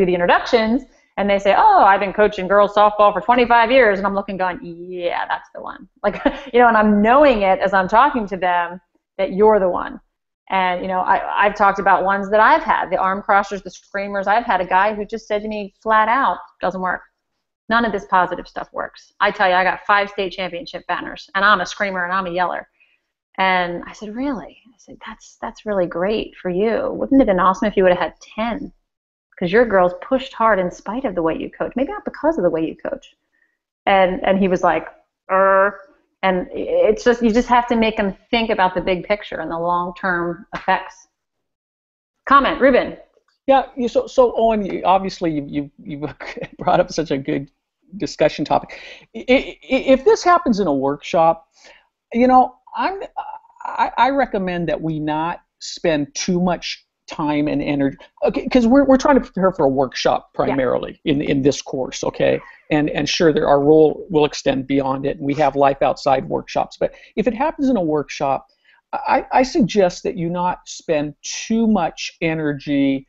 the introductions, and they say, oh, I've been coaching girls softball for 25 years, and I'm looking going, yeah, that's the one. And I'm knowing it as I'm talking to them that you're the one. And, I've talked about ones that I've had, the arm crossers, the screamers. I've had a guy who just said to me flat out, doesn't work. None of this positive stuff works. I tell you, I got 5 state championship banners, and I'm a screamer and I'm a yeller. And I said, really? I said, that's really great for you. Wouldn't it have been awesome if you would have had 10? Because your girls pushed hard in spite of the way you coach, maybe not because of the way you coach. And he was like, and it's just, you just have to make them think about the big picture and the long-term effects. Comment, Ruben. Yeah, so Owen, obviously you brought up such a good discussion topic. If this happens in a workshop, I recommend that we not spend too much time and energy, okay, because we're trying to prepare for a workshop primarily in this course, okay, and sure, our role will extend beyond it, and we have life outside workshops, but if it happens in a workshop, I suggest that you not spend too much energy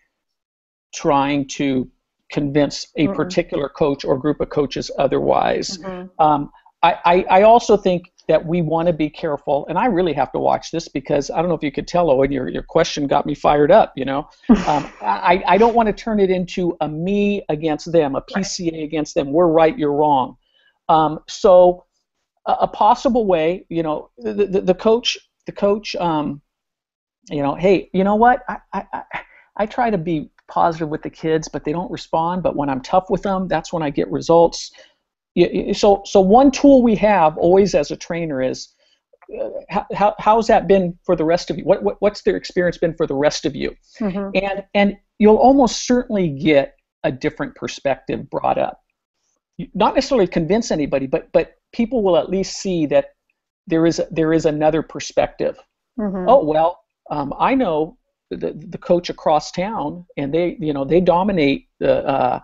trying to convince a particular coach or group of coaches otherwise. I also think that we want to be careful, and I really have to watch this because I don't know if you could tell, Owen, your question got me fired up, I don't want to turn it into a me against them, a PCA against them. We're right, you're wrong. So a possible way, the coach, hey, you know what? I try to be positive with the kids, but they don't respond. But when I'm tough with them, that's when I get results. So one tool we have always as a trainer is how's that been for the rest of you? What's their experience been for the rest of you? And you'll almost certainly get a different perspective brought up. Not necessarily convince anybody, but people will at least see that there is another perspective. Oh well, I know the coach across town, and they dominate the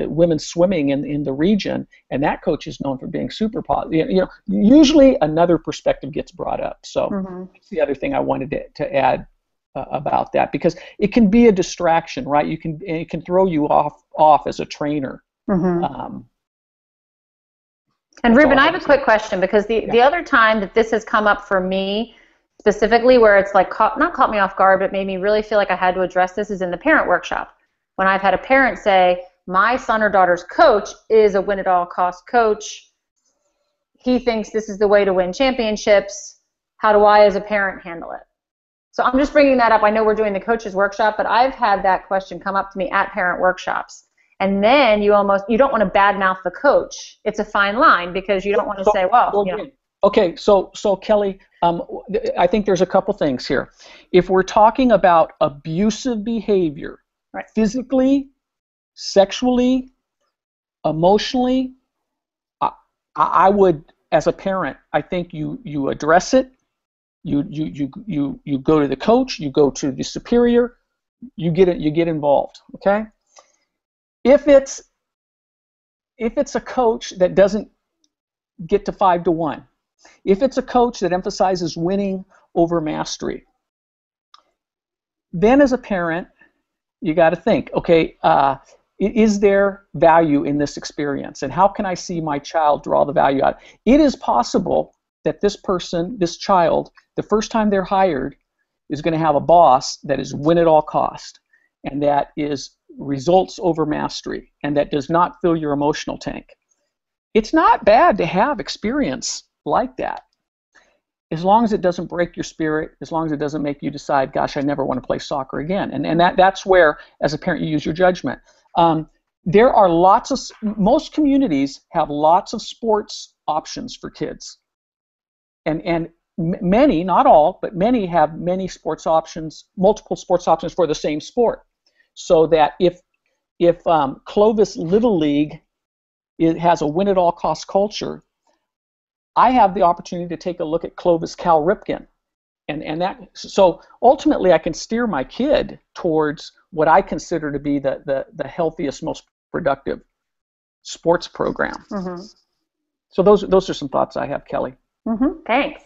women's swimming in the region, and that coach is known for being super positive. Usually another perspective gets brought up. So that's the other thing I wanted to add about that, because it can be a distraction, right? It can throw you off as a trainer. And That's Ruben, all I have a quick question, because the other time that this has come up for me specifically, where it's like not caught me off guard, but made me really feel like I had to address this, is in the parent workshop. When I've had a parent say, my son or daughter's coach is a win-at-all-cost coach. He thinks this is the way to win championships. How do I, as a parent, handle it? So I'm just bringing that up. I know we're doing the coaches workshop, but I've had that question come up to me at parent workshops. And then you don't want to badmouth the coach. It's a fine line, because you don't want to say, well, you know. Okay, so Kelly, I think there's a couple things here. If we're talking about abusive behavior, right, physically, sexually, emotionally, I would, as a parent, I think you address it. You go to the coach. You go to the superior. You get involved. Okay. If it's a coach that doesn't get to 5-1, if it's a coach that emphasizes winning over mastery, then as a parent, you got to think, okay, is there value in this experience, and how can I see my child draw the value out? It is possible that this child, the first time they're hired, is going to have a boss that is win at all cost, and that is results over mastery, and that does not fill your emotional tank. It's not bad to have experience like that, as long as it doesn't break your spirit, as long as it doesn't make you decide, gosh, I never want to play soccer again. And that's where, as a parent, you use your judgment. There are most communities have lots of sports options for kids. And many, not all, but many have many sports options, multiple sports options for the same sport. So that if Clovis Little League has a win-at-all-cost culture, I have the opportunity to take a look at Clovis Cal Ripken, so ultimately I can steer my kid towards what I consider to be the healthiest, most productive sports program. Mm-hmm. So those are some thoughts I have, Kelly. Mm-hmm. Thanks.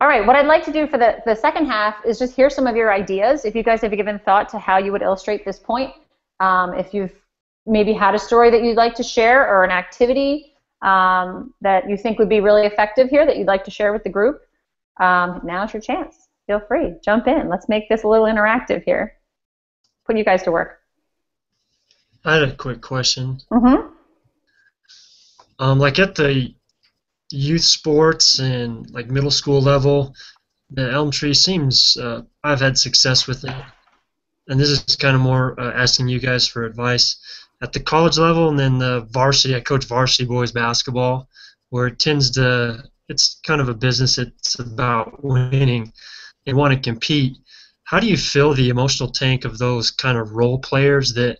All right, what I'd like to do for the second half is just hear some of your ideas. If you guys have given thought to how you would illustrate this point, if you've maybe had a story that you'd like to share, or an activity that you think would be really effective here that you'd like to share with the group, now's your chance. Feel free, jump in. Let's make this a little interactive here. Put you guys to work. I had a quick question. Mm-hmm. Like at the youth sports and like middle school level, the Elm Tree seems, I've had success with it. And this is kind of more asking you guys for advice. At the college level and then the varsity, I coach varsity boys basketball, where it's kind of a business. It's about winning and want to compete. How do you fill the emotional tank of those kind of role players that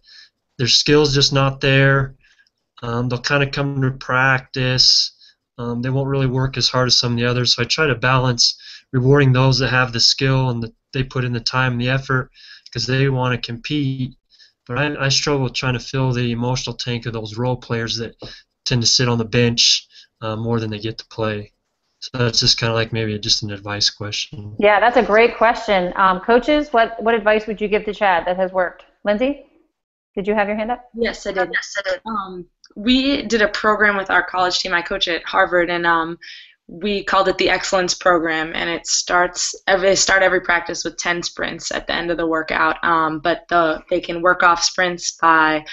their skills just not there? They'll kind of come to practice. They won't really work as hard as some of the others. So I try to balance rewarding those that have the skill and they put in the time and the effort because they want to compete. But I struggle trying to fill the emotional tank of those role players that tend to sit on the bench more than they get to play. So that's just kind of like maybe just an advice question. Yeah, that's a great question. Coaches, what advice would you give to Chad that has worked? Lindsay, did you have your hand up? Yes, I did. We did a program with our college team. I coach at Harvard, and we called it the Excellence Program, and they start every practice with 10 sprints at the end of the workout, but they can work off sprints by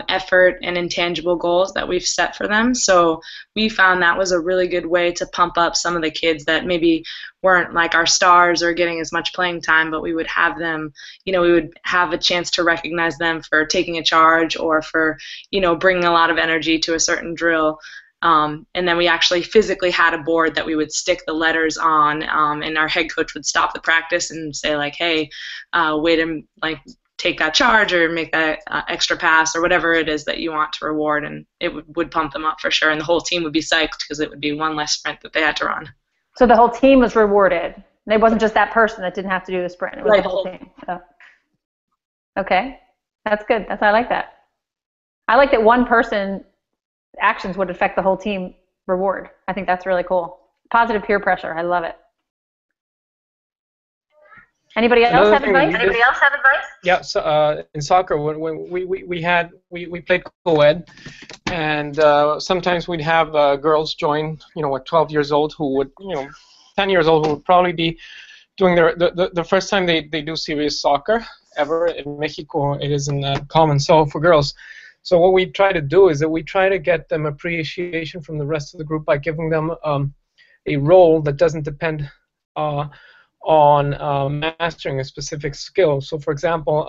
effort and intangible goals that we've set for them. So we found that was a really good way to pump up some of the kids that maybe weren't like our stars or getting as much playing time, but we would have them, we would have a chance to recognize them for taking a charge or for, bringing a lot of energy to a certain drill. And then we actually physically had a board that we would stick the letters on, and our head coach would stop the practice and say like, hey, way to take that charge or make that extra pass or whatever it is that you want to reward, and it would pump them up for sure, and the whole team would be psyched because it would be one less sprint that they had to run. So the whole team was rewarded. It wasn't just that person that didn't have to do the sprint. It was the whole team. So. Okay, that's good. I like that. I like that one person actions would affect the whole team reward. I think that's really cool. Positive peer pressure. I love it. Anybody else have advice? Yeah. So in soccer, when we played co-ed, and sometimes we'd have girls join, at 12 years old who would, 10 years old who would probably be doing the first time they do serious soccer ever. In Mexico, it isn't common so for girls. So what we try to do is that we try to get them appreciation from the rest of the group by giving them a role that doesn't depend on mastering a specific skill. So, for example,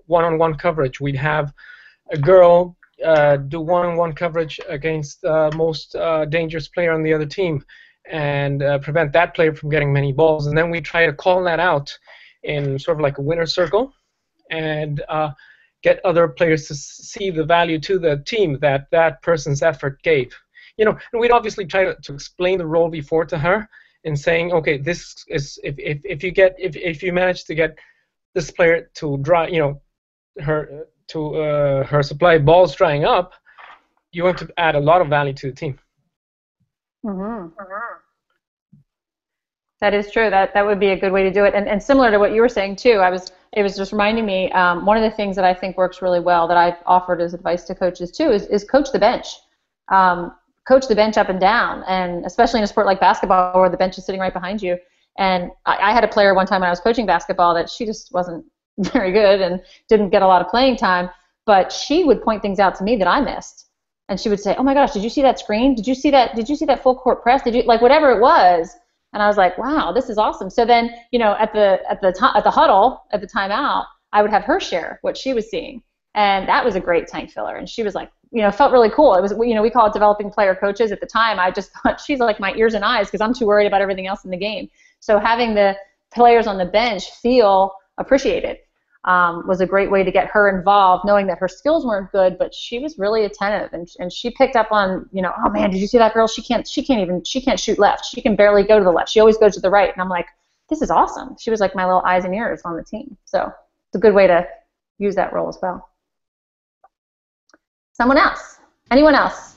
one-on-one coverage. We'd have a girl do one-on-one coverage against the most dangerous player on the other team, and prevent that player from getting many balls. And then we try to call that out in sort of like a winner's circle, and get other players to see the value to the team that that person's effort gave. And we'd obviously try to explain the role before to her, in saying, okay, this is if you manage to get this player to dry, her supply of balls drying up, you want to add a lot of value to the team. Mm-hmm. That is true. That would be a good way to do it. And similar to what you were saying too, it was just reminding me, one of the things that I think works really well that I've offered as advice to coaches too is coach the bench. Coach the bench up and down, and especially in a sport like basketball where the bench is sitting right behind you. And I had a player one time when I was coaching basketball that she just wasn't very good and didn't get a lot of playing time, but she would point things out to me that I missed. And she would say, "Oh my gosh, did you see that screen? Did you see that full court press? Did you," like, whatever it was. And I was like, "Wow, this is awesome." So then, at the huddle, at the timeout, I would have her share what she was seeing. And that was a great tank filler. And she was like, felt really cool. It was, we call it developing player coaches. At the time, I just thought she's like my ears and eyes because I'm too worried about everything else in the game. So having the players on the bench feel appreciated was a great way to get her involved, knowing that her skills weren't good, but she was really attentive, and she picked up on, oh man, did you see that girl? She can't shoot left. She can barely go to the left. She always goes to the right. And I'm like, this is awesome. She was like my little eyes and ears on the team. So it's a good way to use that role as well. Someone else? Anyone else?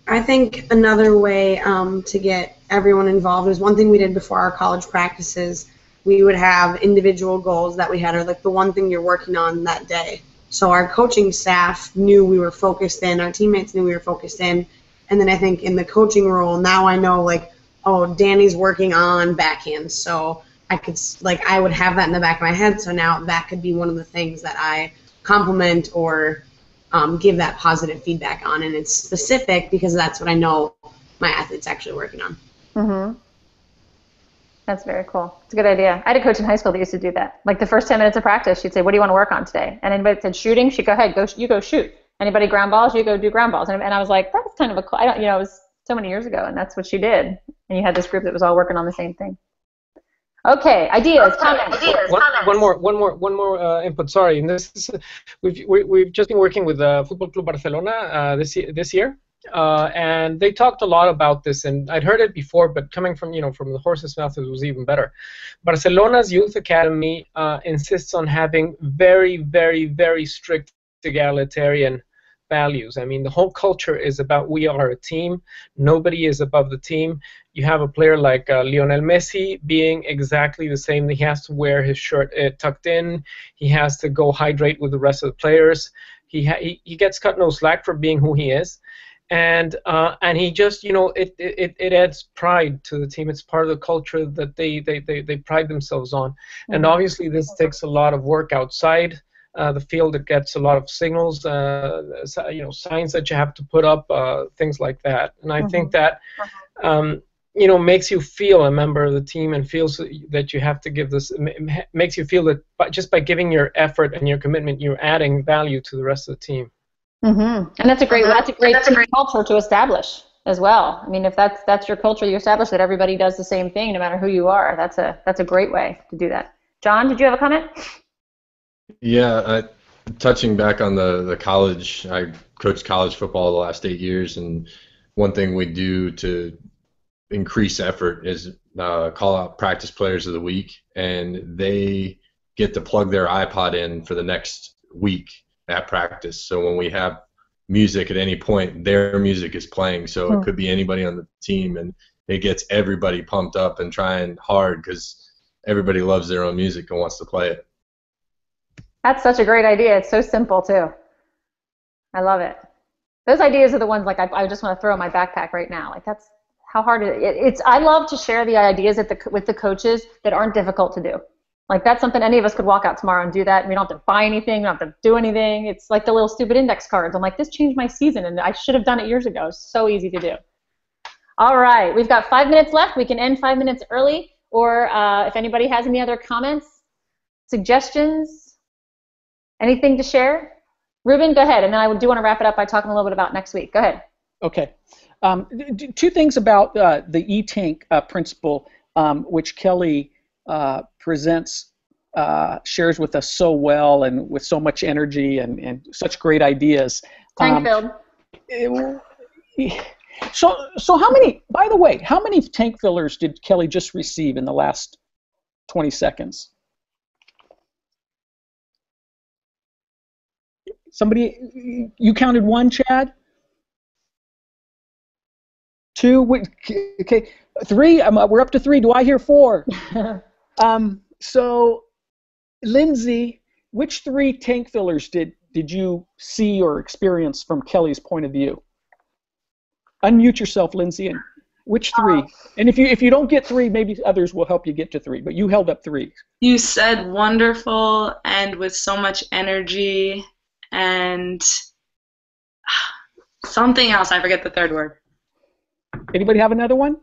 I think another way to get everyone involved is one thing we did before our college practices. We would have individual goals that we had, or like the one thing you're working on that day. So our coaching staff knew we were focused in, our teammates knew we were focused in, and then I think in the coaching role, now I know, like, oh, Danny's working on backhands, so I would have that in the back of my head, so now that could be one of the things that I compliment or give that positive feedback on, and it's specific because that's what I know my athlete's actually working on. Mm-hmm. That's very cool. It's a good idea. I had a coach in high school that used to do that. Like the first 10 minutes of practice, she'd say, "What do you want to work on today?" And anybody said shooting, she'd go ahead, you go shoot. Anybody ground balls, you go do ground balls. And I was like, that's kind of a, it was so many years ago, and that's what she did. And you had this group that was all working on the same thing. Okay, ideas, comments. One more input. Sorry, and this is we've just been working with Football Club Barcelona this year, and they talked a lot about this, and I'd heard it before, but coming from from the horse's mouth, it was even better. Barcelona's youth academy insists on having very, very, very strict egalitarian values. I mean, the whole culture is about we are a team. Nobody is above the team. You have a player like Lionel Messi being exactly the same. He has to wear his shirt tucked in. He has to go hydrate with the rest of the players. He gets cut no slack for being who he is. And he just, it adds pride to the team. It's part of the culture that they pride themselves on. Mm-hmm. And obviously this takes a lot of work outside the field. It gets a lot of signals, signs that you have to put up, things like that. And I think that, makes you feel a member of the team and feels that you have to give this, makes you feel that just by giving your effort and your commitment, you're adding value to the rest of the team. Mm-hmm. And that's a great team culture to establish as well. I mean, if that's your culture, you establish that everybody does the same thing, no matter who you are. That's a great way to do that. John, did you have a comment? Yeah, touching back on the college, I coached college football the last 8 years, and one thing we do to increase effort is call out practice players of the week, and they get to plug their iPod in for the next week at practice. So when we have music at any point, their music is playing. So it could be anybody on the team, and it gets everybody pumped up and trying hard because everybody loves their own music and wants to play it. That's such a great idea. It's so simple too. I love it. Those ideas are the ones like I just want to throw in my backpack right now. Like that's how hard it's. I love to share the ideas with the coaches that aren't difficult to do. Like that's something any of us could walk out tomorrow and do that. And we don't have to buy anything. We don't have to do anything. It's like the little stupid index cards. I'm like, this changed my season, and I should have done it years ago. It's so easy to do. All right, we've got 5 minutes left. We can end 5 minutes early, or if anybody has any other comments, suggestions, anything to share. Ruben, go ahead, and then I do want to wrap it up by talking a little bit about next week. Go ahead. Okay. Two things about the E-Tank principle, which Kelly shares with us so well and with so much energy and such great ideas. Tank filled. So how many, by the way, how many tank fillers did Kelly just receive in the last 20 seconds? Somebody, you counted one, Chad? Two? Okay, three? We're up to three. Do I hear four? So, Lindsay, which three tank fillers did you see or experience from Kelly's point of view? Unmute yourself, Lindsay. And which three? And if you don't get three, maybe others will help you get to three. But you held up three. You said wonderful and with so much energy and something else. I forget the third word. Anybody have another one?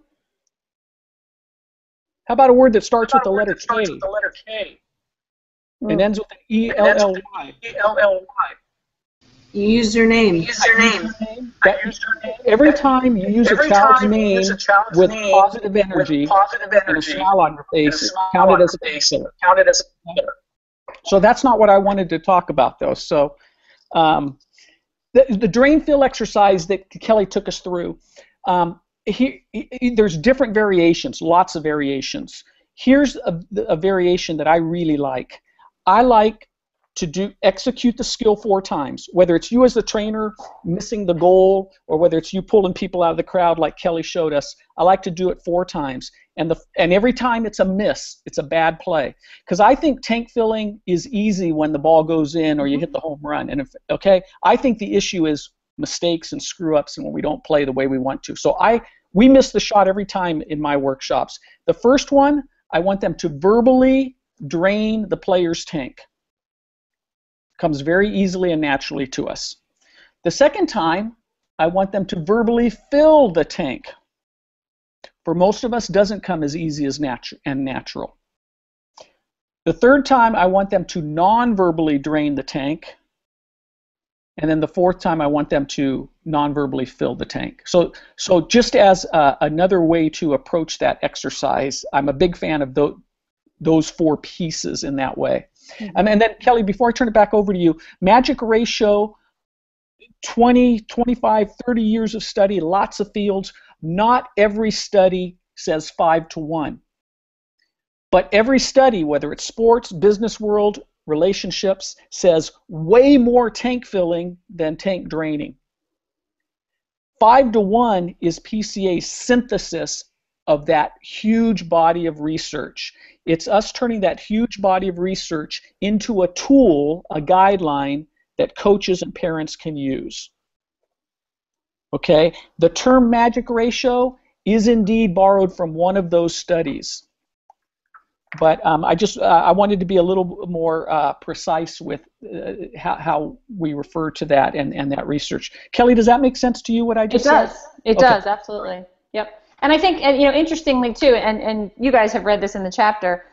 How about a word that starts with the letter K? And ends with an E-L-L-Y. Username. Every time you use a child's name with positive energy and a smile on your face, count it as a tank filler. So that's not what I wanted to talk about, though. So the drain fill exercise that Kelly took us through, there's different variations, lots of variations. Here's a variation that I really like. I like to execute the skill 4 times, whether it's you as the trainer missing the goal or whether it's you pulling people out of the crowd like Kelly showed us. I like to do it 4 times, and every time it's a miss, it's a bad play, because I think tank filling is easy when the ball goes in or you hit the home run. And I think the issue is mistakes and screw ups and when we don't play the way we want to. So we miss the shot every time in my workshops. The first one, I want them to verbally drain the player's tank. Comes very easily and naturally to us. The second time, I want them to verbally fill the tank. For most of us, doesn't come as easy as natural. The third time, I want them to non-verbally drain the tank. And then the fourth time, I want them to non-verbally fill the tank. So just as another way to approach that exercise, I'm a big fan of those 4 pieces in that way. And then, Kelly, before I turn it back over to you, magic ratio, 20, 25, 30 years of study, lots of fields. Not every study says 5-to-1. But every study, whether it's sports, business world, relationships, says way more tank filling than tank draining. 5-to-1 is PCA's synthesis of that huge body of research. It's us turning that huge body of research into a tool, a guideline that coaches and parents can use. Okay? The term magic ratio is indeed borrowed from one of those studies. But I wanted to be a little more precise with how we refer to that and that research. Kelly, does that make sense to you, what I just said? It does, absolutely. Yep. And I think, interestingly too, and you guys have read this in the chapter,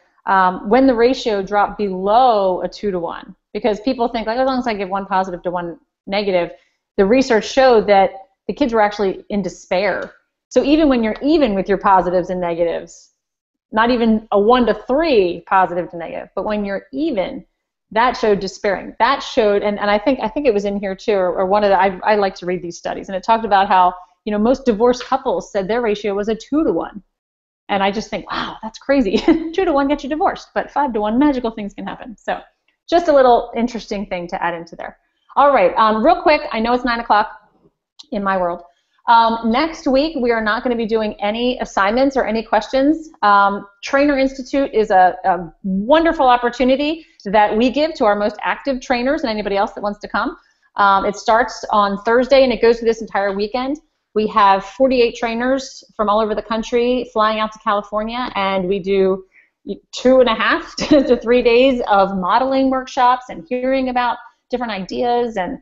when the ratio dropped below a 2-to-1, because people think, like, as long as I give 1 positive to 1 negative, the research showed that the kids were actually in despair. So even when you're even with your positives and negatives, not even a 1-to-3 positive to negative, but when you're even, that showed despairing. That showed, and I think it was in here too, or one of the, I like to read these studies, and it talked about how, most divorced couples said their ratio was a 2-to-1. And I just think, wow, that's crazy. 2-to-1 gets you divorced, but 5-to-1, magical things can happen. So just a little interesting thing to add into there. All right, real quick, I know it's 9 o'clock in my world. Next week, we are not going to be doing any assignments or any questions. Trainer Institute is a wonderful opportunity that we give to our most active trainers and anybody else that wants to come. It starts on Thursday and it goes through this entire weekend. We have 48 trainers from all over the country flying out to California, and we do 2.5 to 3 days of modeling workshops and hearing about different ideas and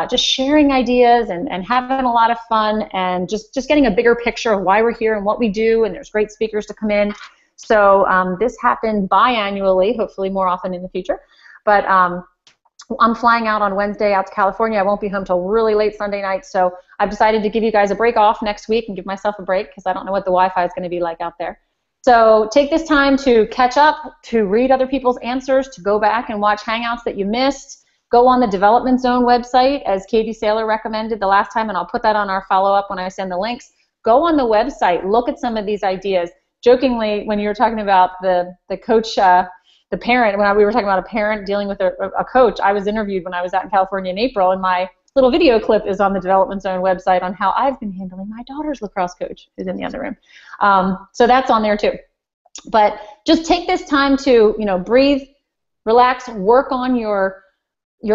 just sharing ideas and having a lot of fun and just getting a bigger picture of why we're here and what we do, and there's great speakers to come in. So this happened biannually, hopefully more often in the future. But I'm flying out on Wednesday out to California. I won't be home till really late Sunday night, so I've decided to give you guys a break off next week and give myself a break because I don't know what the Wi-Fi is going to be like out there. So take this time to catch up, to read other people's answers, to go back and watch Hangouts that you missed. Go on the Development Zone website, as Katie Saylor recommended the last time, and I'll put that on our follow-up when I send the links. Go on the website, look at some of these ideas. Jokingly, when you were talking about the coach, the parent, when we were talking about a parent dealing with a coach, I was interviewed when I was out in California in April, and my little video clip is on the Development Zone website on how I've been handling my daughter's lacrosse coach, who's in the other room. So that's on there too. But just take this time to, breathe, relax, work on your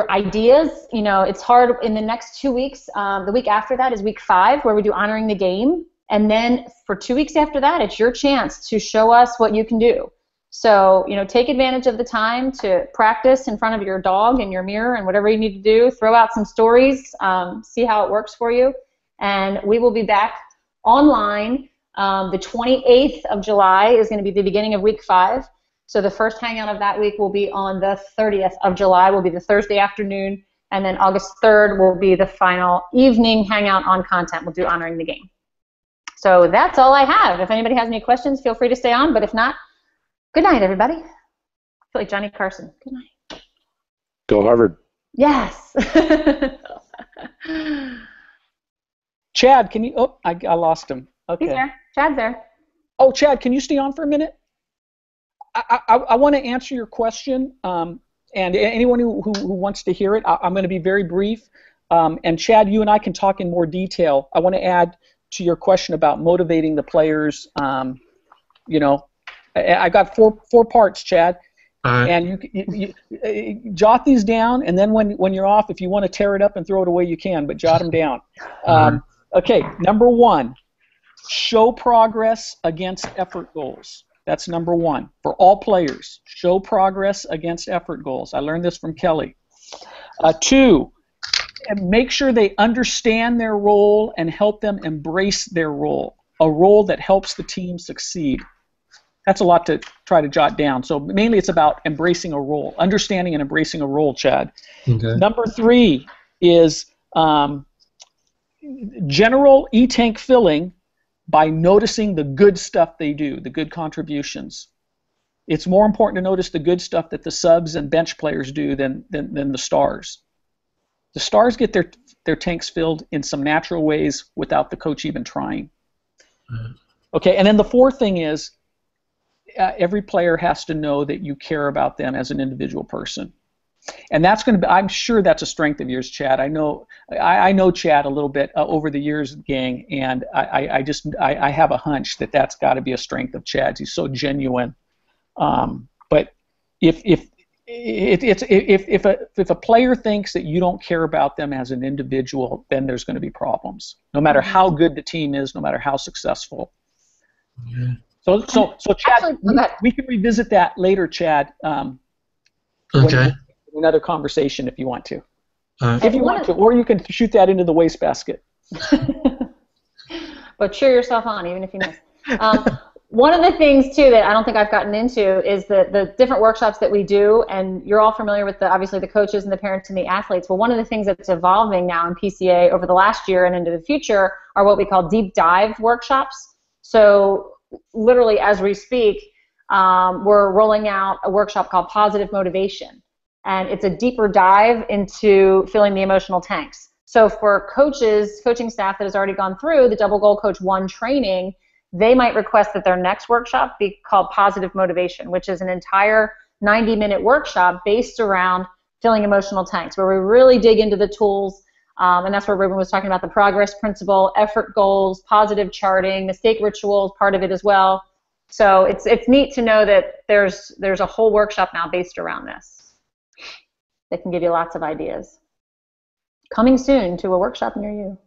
ideas. It's hard in the next 2 weeks. The week after that is week 5, where we do Honoring the Game. And then for 2 weeks after that, it's your chance to show us what you can do. So, take advantage of the time to practice in front of your dog and your mirror and whatever you need to do. Throw out some stories, see how it works for you. And we will be back online. The 28th of July is going to be the beginning of week 5. So the first hangout of that week will be on the 30th of July, will be the Thursday afternoon. And then August 3rd will be the final evening hangout on content. We'll do Honoring the Game. So that's all I have. If anybody has any questions, feel free to stay on. But if not, good night, everybody. I feel like Johnny Carson. Good night. Go Harvard. Yes. Chad, can you? Oh, I lost him. Okay. He's there. Chad's there. Oh, Chad, can you stay on for a minute? I want to answer your question, and anyone who wants to hear it, I'm going to be very brief. And Chad, you and I can talk in more detail. I want to add to your question about motivating the players. I got four parts, Chad. Right. And you jot these down, and then when you're off, if you want to tear it up and throw it away, you can, but jot them down. Okay, number 1, show progress against effort goals. That's number 1 for all players. Show progress against effort goals. I learned this from Kelly. 2, make sure they understand their role and help them embrace their role, a role that helps the team succeed. That's a lot to try to jot down. So mainly it's about embracing a role, understanding and embracing a role, Chad. Okay. Number 3 is general e-tank filling by noticing the good stuff they do, the good contributions. It's more important to notice the good stuff that the subs and bench players do than the stars. The stars get their tanks filled in some natural ways without the coach even trying. Okay, and then the 4th thing is every player has to know that you care about them as an individual person. And that's going to be, I'm sure that's a strength of yours, Chad. I know Chad a little bit over the years, gang, and I have a hunch that that's got to be a strength of Chad's. He's so genuine. But if a player thinks that you don't care about them as an individual, then there's going to be problems. No matter how good the team is, no matter how successful. Yeah. So Chad, we can revisit that later, Chad. Okay. Another conversation if you want to. Right. If you want to, or you can shoot that into the wastebasket. But cheer yourself on, even if you miss. One of the things, too, that I don't think I've gotten into is the different workshops that we do, and you're all familiar with, obviously, the coaches and the parents and the athletes. Well, one of the things that's evolving now in PCA over the last year and into the future are what we call deep dive workshops. So literally, as we speak, we're rolling out a workshop called Positive Motivation. And it's a deeper dive into filling the emotional tanks. So for coaches, coaching staff that has already gone through the Double Goal Coach 1 training, they might request that their next workshop be called Positive Motivation, which is an entire 90-minute workshop based around filling emotional tanks, where we really dig into the tools, and that's where Ruben was talking about the progress principle, effort goals, positive charting, mistake rituals, part of it as well. So it's neat to know that there's a whole workshop now based around this that can give you lots of ideas. coming soon to a workshop near you.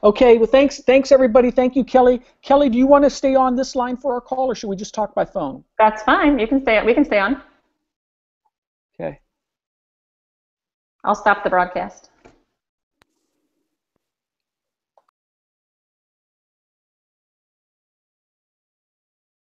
Okay, well, thanks everybody. Thank you, Kelly. Kelly, do you want to stay on this line for our call, or should we just talk by phone? That's fine. We can stay on. Okay. I'll stop the broadcast.